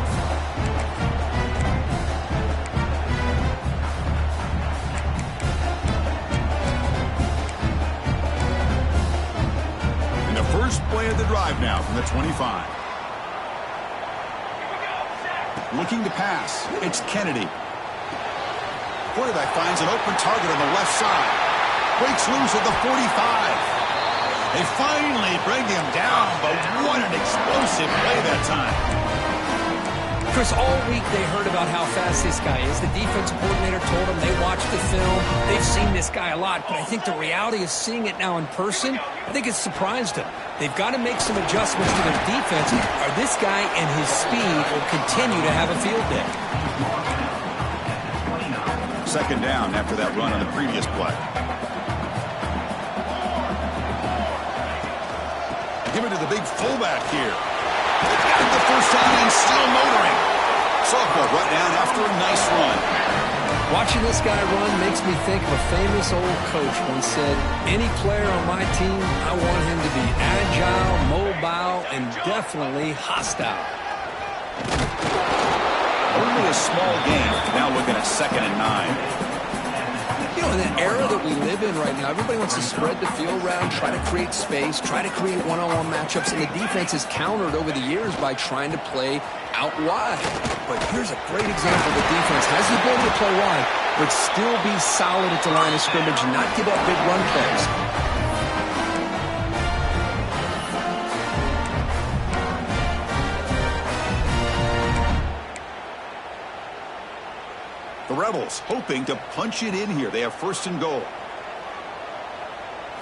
And the first play of the drive now from the 25. Looking to pass. It's Kennedy. Quarterback finds an open target on the left side. Breaks loose at the 45. They finally bring him down, but what an explosive play that time. Chris, all week they heard about how fast this guy is. The defensive coordinator told them they watched the film. They've seen this guy a lot, but I think the reality of seeing it now in person, I think it's surprised them. They've got to make some adjustments to their defense, or this guy and his speed will continue to have a field day. 2nd down after that run on the previous play. Give it to the big fullback here. Got the first down and still motoring. Sophomore brought down after a nice run. Watching this guy run makes me think of a famous old coach once said, any player on my team, I want him to be agile, mobile, and definitely hostile. Only a small gain. Now looking at 2nd and 9. You know, in the era that we live in right now, everybody wants to spread the field around, try to create space, try to create one-on-one matchups, and the defense is countered over the years by trying to play out wide. But here's a great example. The defense has the ability to play wide, but still be solid at the line of scrimmage and not give up big run plays. The Rebels hoping to punch it in here. They have first and goal.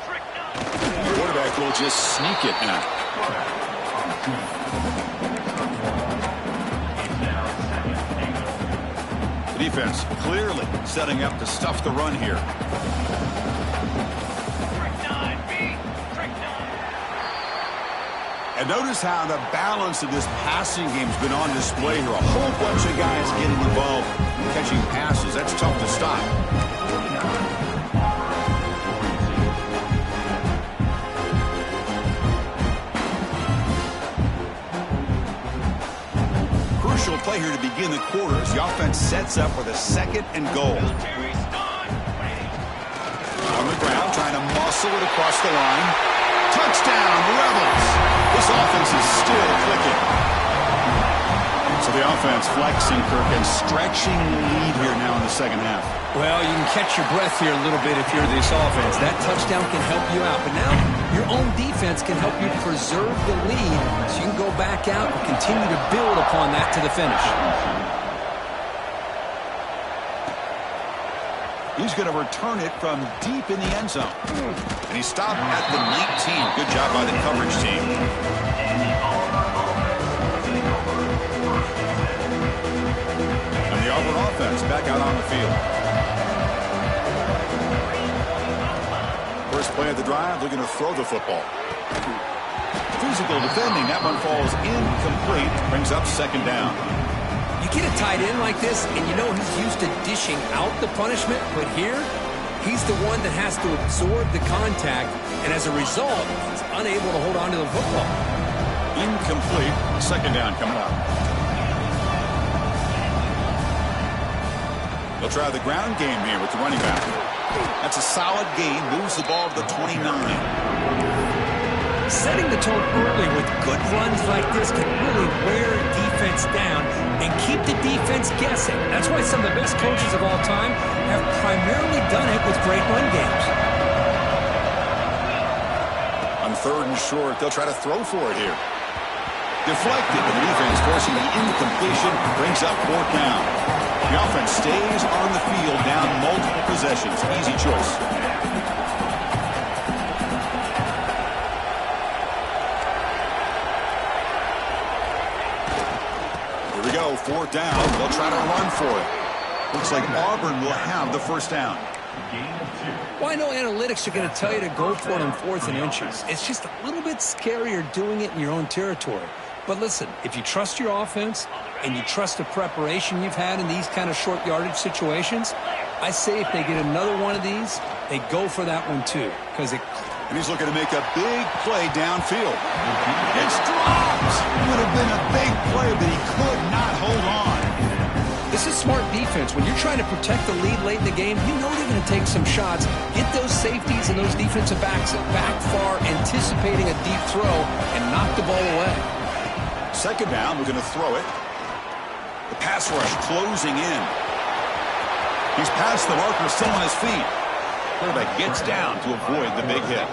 The quarterback will just sneak it now. The defense clearly setting up to stuff the run here. And notice how the balance of this passing game has been on display here. A whole bunch of guys getting involved in catching passes. That's tough to stop. Crucial play here to begin the quarter as the offense sets up for the second and goal. On the ground, trying to muscle it across the line. Touchdown, Rebels. This offense is still clicking. So the offense flexing, Kirk, and stretching the lead here now in the second half. Well, you can catch your breath here a little bit if you're this offense. That touchdown can help you out. But now your own defense can help you preserve the lead so you can go back out and continue to build upon that to the finish. He's going to return it from deep in the end zone. And he stopped at the 19. Good job by the coverage team. And the Auburn offense back out on the field. First play of the drive, looking to throw the football. Physical defending. That one falls incomplete. Brings up second down. You get a tight end like this, and you know he's used to dishing out the punishment, but here, he's the one that has to absorb the contact, and as a result, he's unable to hold on to the football. Incomplete. Second down coming up. They'll try the ground game here with the running back. That's a solid gain. Moves the ball to the 29. Setting the tone early with good runs like this can really wear a defense down and keep the defense guessing. That's why some of the best coaches of all time have primarily done it with great run games. On third and short, they'll try to throw for it here. Deflected, and the defense forcing the incompletion, brings up fourth down. The offense stays on the field, down multiple possessions. Easy choice. Here we go, fourth down. They'll try to run for it. Looks like Auburn will have the first down. Well, I know analytics are going to tell you to go for it on fourth and inches. It's just a little bit scarier doing it in your own territory. But listen, if you trust your offense and you trust the preparation you've had in these kind of short yardage situations, I say if they get another one of these, they go for that one too. And he's looking to make a big play downfield. It's dropped. Would have been a big play, but he could not hold on. This is smart defense. When you're trying to protect the lead late in the game, you know they're going to take some shots, get those safeties and those defensive backs back far, anticipating a deep throw, and knock the ball away. Second down, we're going to throw it. The pass rush closing in. He's past the marker, still on his feet. Quarterback gets down to avoid the big hit.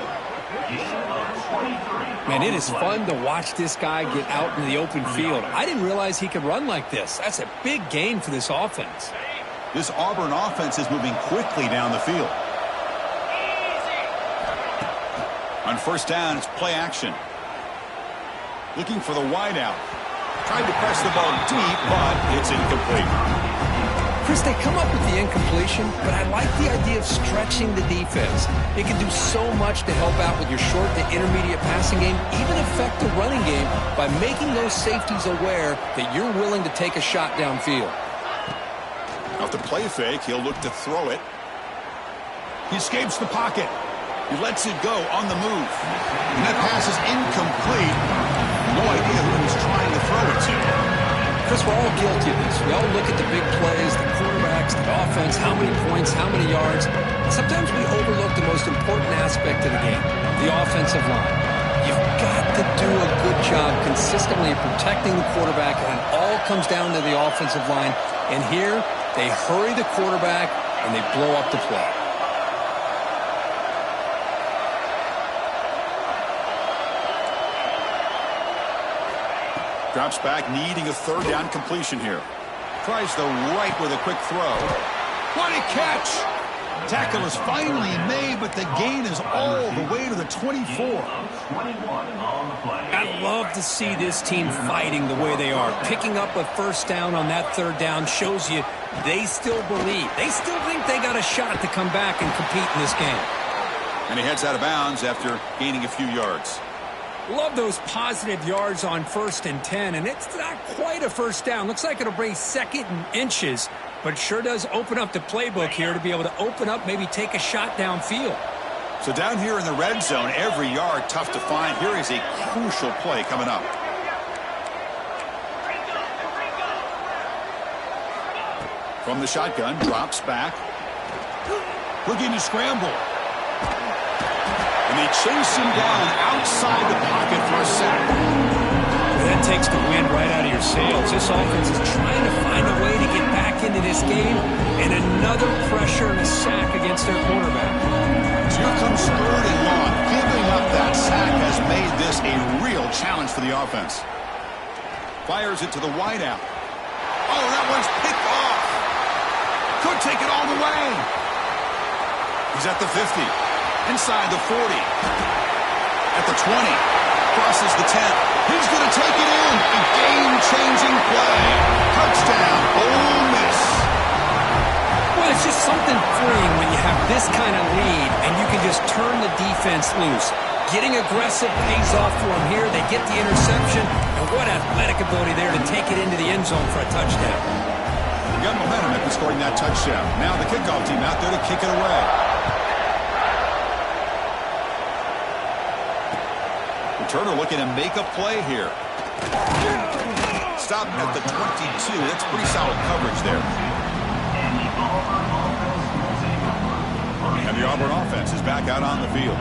Man, it is fun to watch this guy get out in the open field. I didn't realize he could run like this. That's a big gain for this offense. This Auburn offense is moving quickly down the field. On first down, it's play action. Looking for the wideout. Tried to press the ball deep, but it's incomplete. Chris, they come up with the incompletion, but I like the idea of stretching the defense. It can do so much to help out with your short to intermediate passing game, even affect the running game by making those safeties aware that you're willing to take a shot downfield. Off the play fake, he'll look to throw it. He escapes the pocket. He lets it go on the move. And that pass is incomplete. No idea who he's trying to throw it to. Chris, we're all guilty of this. We all look at the big plays, the quarterbacks, the offense, how many points, how many yards. Sometimes we overlook the most important aspect of the game, the offensive line. You've got to do a good job consistently protecting the quarterback, and it all comes down to the offensive line. And here, they hurry the quarterback, and they blow up the play. Drops back, needing a third down completion here. Tries the right with a quick throw. What a catch! Tackle is finally made, but the gain is all the way to the 24. I love to see this team fighting the way they are. Picking up a first down on that third down shows you they still believe. They still think they got a shot to come back and compete in this game. And he heads out of bounds after gaining a few yards. Love those positive yards on 1st and 10, and it's not quite a first down. Looks like it'll bring 2nd and inches, but it sure does open up the playbook here to be able to open up, maybe take a shot downfield. So down here in the red zone, every yard tough to find. Here is a crucial play coming up. From the shotgun, drops back. Looking to scramble. And they chase him down outside the pocket for a sack. That takes the wind right out of your sails. This offense is trying to find a way to get back into this game, and another pressure and a sack against their quarterback. So here comes 3rd and long. Giving up that sack has made this a real challenge for the offense. Fires it to the wideout. Oh, that one's picked off. Could take it all the way. He's at the 50. Inside the 40. At the 20. Crosses the 10. He's going to take it in. A game-changing play. Touchdown, Ole Miss. Well, it's just something freeing when you have this kind of lead and you can just turn the defense loose. Getting aggressive pays off for them here. They get the interception. And what athletic ability there to take it into the end zone for a touchdown. We got momentum after scoring that touchdown. Now the kickoff team out there to kick it away. Turner looking to make a play here. Stop at the 22. That's pretty solid coverage there. And the Auburn offense is back out on the field.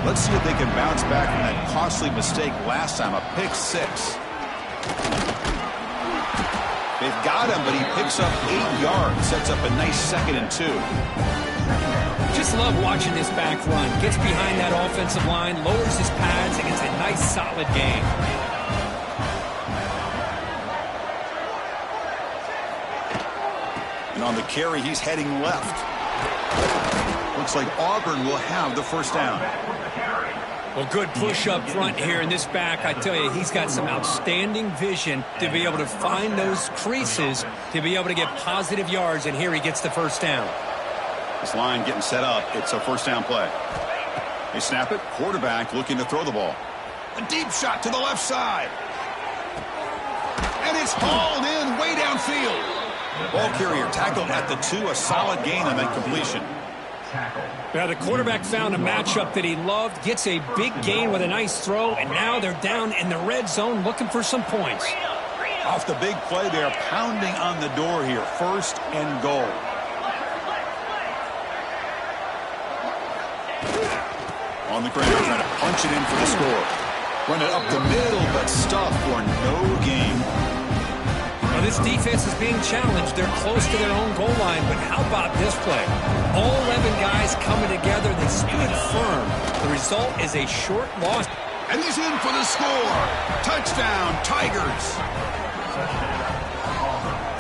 Let's see if they can bounce back from that costly mistake last time, a pick 6. They've got him, but he picks up 8 yards, sets up a nice 2nd and 2. Just love watching this back run. Gets behind that offensive line, lowers his pads, and gets a nice solid gain. And on the carry, he's heading left. Looks like Auburn will have the first down. Well, good push up front here in this back. I tell you, he's got some outstanding vision to be able to find those creases, to be able to get positive yards, and here he gets the first down. This line getting set up. It's a first down play. They snap it. Quarterback looking to throw the ball. A deep shot to the left side. And it's hauled in way downfield. Ball carrier tackled at the 2. A solid gain on that completion. Now the quarterback found a matchup that he loved. Gets a big gain with a nice throw. And now they're down in the red zone looking for some points. Off the big play, they're pounding on the door here. 1st and goal. On the ground, trying to punch it in for the score. Run it up the middle, but stuffed for no gain. Well, this defense is being challenged. They're close to their own goal line, but how about this play? All 11 guys coming together. They stood firm. The result is a short loss. And he's in for the score. Touchdown, Tigers.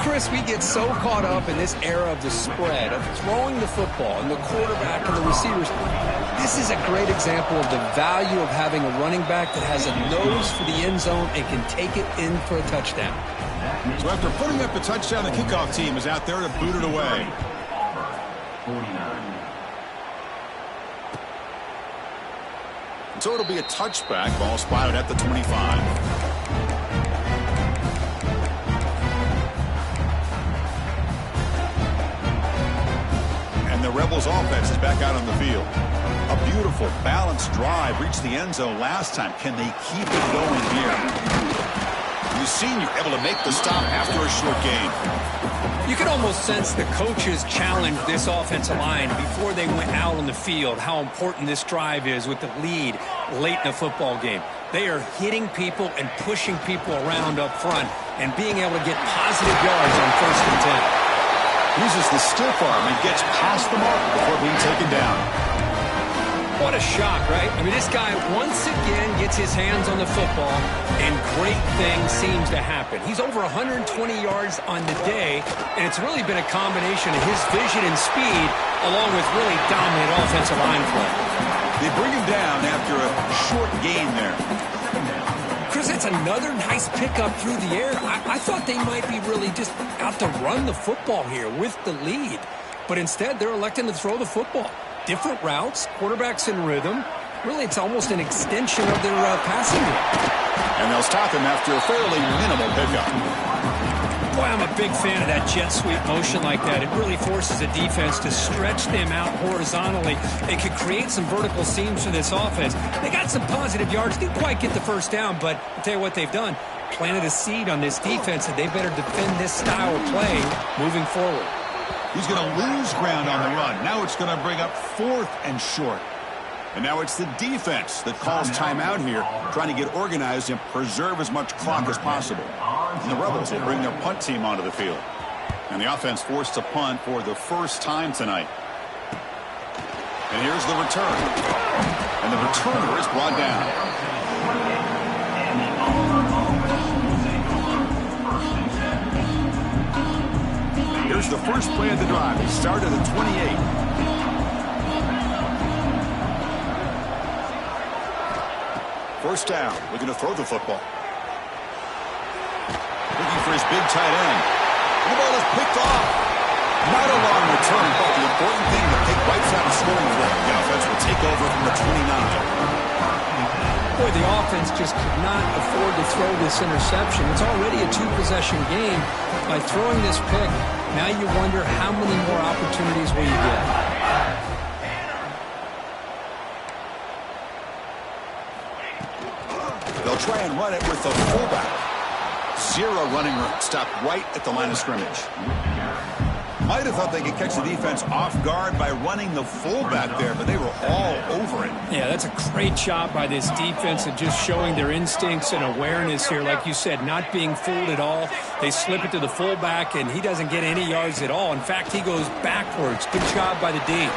Chris, we get so caught up in this era of the spread, of throwing the football, and the quarterback and the receivers. This is a great example of the value of having a running back that has a nose for the end zone and can take it in for a touchdown. So after putting up the touchdown, the kickoff team is out there to boot it away. And so it'll be a touchback. Ball spotted at the 25. The Rebels offense is back out on the field. A beautiful, balanced drive reached the end zone last time. Can they keep it going here? the senior able to make the stop after a short gain. You can almost sense the coaches challenged this offensive line before they went out on the field, how important this drive is with the lead late in the football game. They are hitting people and pushing people around up front and being able to get positive yards on 1st and 10. Uses the stiff arm and gets past the mark before being taken down. What a shock, right? I mean, this guy once again gets his hands on the football, and great things seems to happen. He's over 120 yards on the day, and it's really been a combination of his vision and speed, along with really dominant offensive line play. They bring him down after a short gain there. Chris, that's another nice pickup through the air. I thought they might be really just out to run the football here with the lead, but instead they're electing to throw the football. Different routes, quarterbacks in rhythm. Really, it's almost an extension of their passing game. And they'll stop him after a fairly minimal pickup. Boy, I'm a big fan of that jet sweep motion like that. It really forces a defense to stretch them out horizontally. It could create some vertical seams for this offense. They got some positive yards. Didn't quite get the first down, but I'll tell you what they've done. Planted a seed on this defense, and they better defend this style of play moving forward. He's going to lose ground on the run. Now it's going to bring up 4th and short. And now it's the defense that calls timeout here, trying to get organized and preserve as much clock as possible. And the Rebels will bring their punt team onto the field. And the offense forced to punt for the first time tonight. And here's the return. And the returner is brought down. Here's the first play of the drive. It started at 28. First down. Looking to throw the football. Looking for his big tight end. The ball is picked off. Not a long return, but the important thing to take right side of scoring the ball. The offense will take over from the 29. Boy, the offense just could not afford to throw this interception. It's already a 2-possession game. By throwing this pick, now you wonder how many more opportunities will you get. They'll try and run it with the fullback. 0 running room. Stopped right at the line of scrimmage. Might have thought they could catch the defense off guard by running the fullback there, but they were all over it. Yeah, that's a great job by this defense of just showing their instincts and awareness here. Like you said, not being fooled at all. They slip it to the fullback, and he doesn't get any yards at all. In fact, he goes backwards. Good job by the D.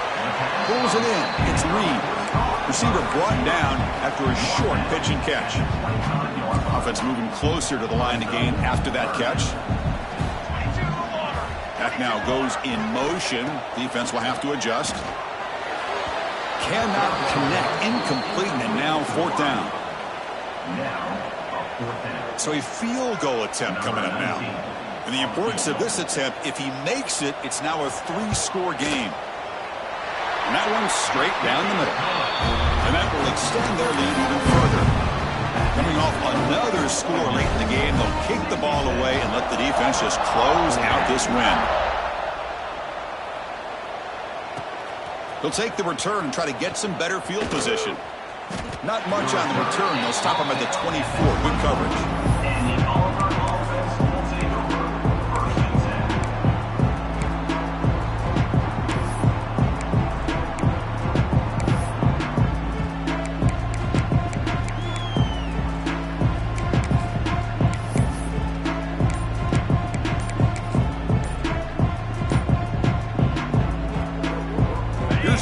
Pulls it in. It's Reed. Receiver brought down after a short pitch and catch. Offense moving closer to the line to gain after that catch. Back now goes in motion. Defense will have to adjust. Cannot connect. Incomplete, and now 4th down. So a field goal attempt coming up now. And the importance of this attempt, if he makes it, it's now a 3-score game. And that one's straight down the middle. And that will extend their lead even further. Coming off another score late in the game, they'll kick the ball away and let the defense just close out this win. They'll take the return and try to get some better field position. Not much on the return. They'll stop him at the 24. Good coverage.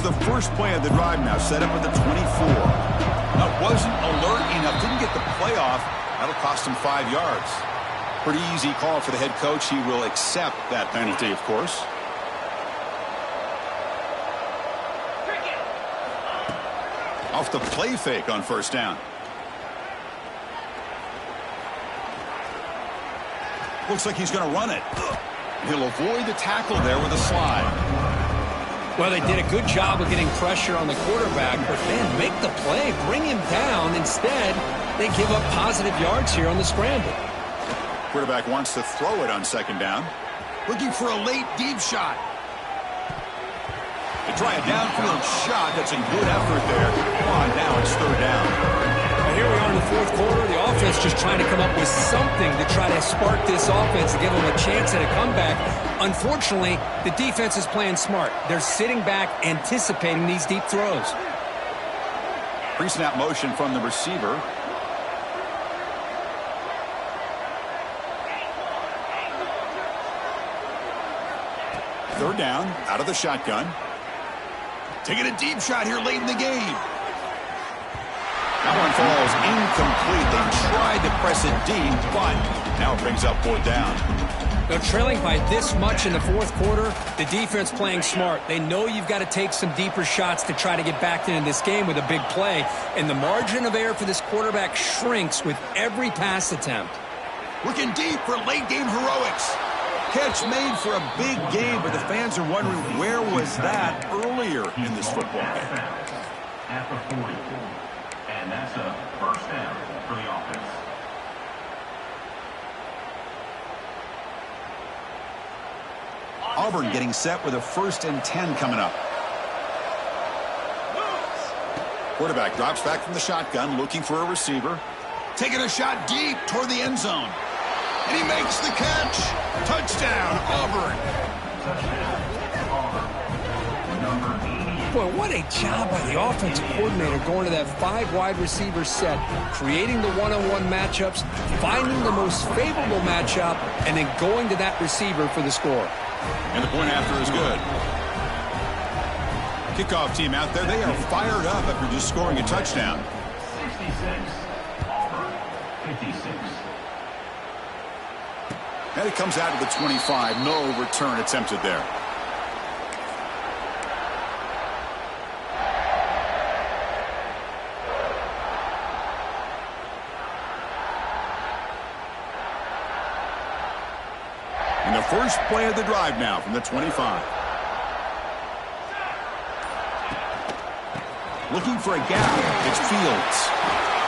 The first play of the drive now set up at the 24. Now wasn't alert enough, didn't get the play off. That'll cost him 5 yards. Pretty easy call for the head coach. He will accept that penalty, of course. Off the play fake on first down. Looks like he's going to run it. He'll avoid the tackle there with a slide. Well, they did a good job of getting pressure on the quarterback, but man, make the play, bring him down. Instead, they give up positive yards here on the scramble. Quarterback wants to throw it on 2nd down. Looking for a late deep shot. They try a downfield shot. That's a good effort there. Now it's 3rd down. Here we are in the 4th quarter. The offense just trying to come up with something everything to try to spark this offense and give them a chance at a comeback. Unfortunately, the defense is playing smart. They're sitting back, anticipating these deep throws. Pre-snap motion from the receiver. Third down, out of the shotgun. Taking a deep shot here late in the game. That one falls incomplete. They tried to press it deep, but now it brings up fourth down. They're trailing by this much in the fourth quarter. The defense playing smart. They know you've got to take some deeper shots to try to get back into this game with a big play. And the margin of error for this quarterback shrinks with every pass attempt. Looking deep for late game heroics. Catch made for a big game, but the fans are wondering where was that earlier in this football game. At the 44. And that's a first down for the offense. Auburn getting set with a 1st and 10 coming up. Quarterback drops back from the shotgun, looking for a receiver. Taking a shot deep toward the end zone. And he makes the catch. Touchdown, Auburn. Boy, what a job by the offensive coordinator going to that 5 wide receiver set, creating the one-on-one matchups, finding the most favorable matchup, and then going to that receiver for the score. And the point after is good. Kickoff team out there, they are fired up after just scoring a touchdown. 66. Auburn, 56. And it comes out to the 25. No return attempted there. And the first play of the drive now from the 25. Looking for a gap. It's Fields.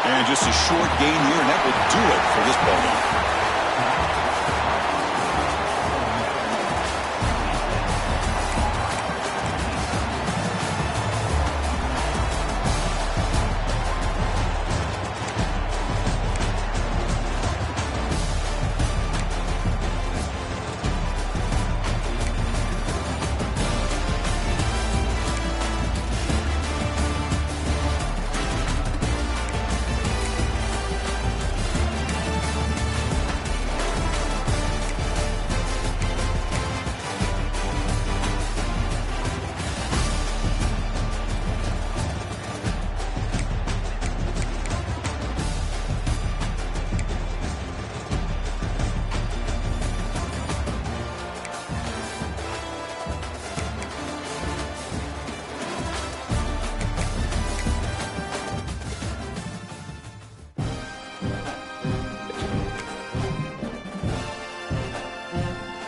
And just a short gain here, and that will do it for this ball game.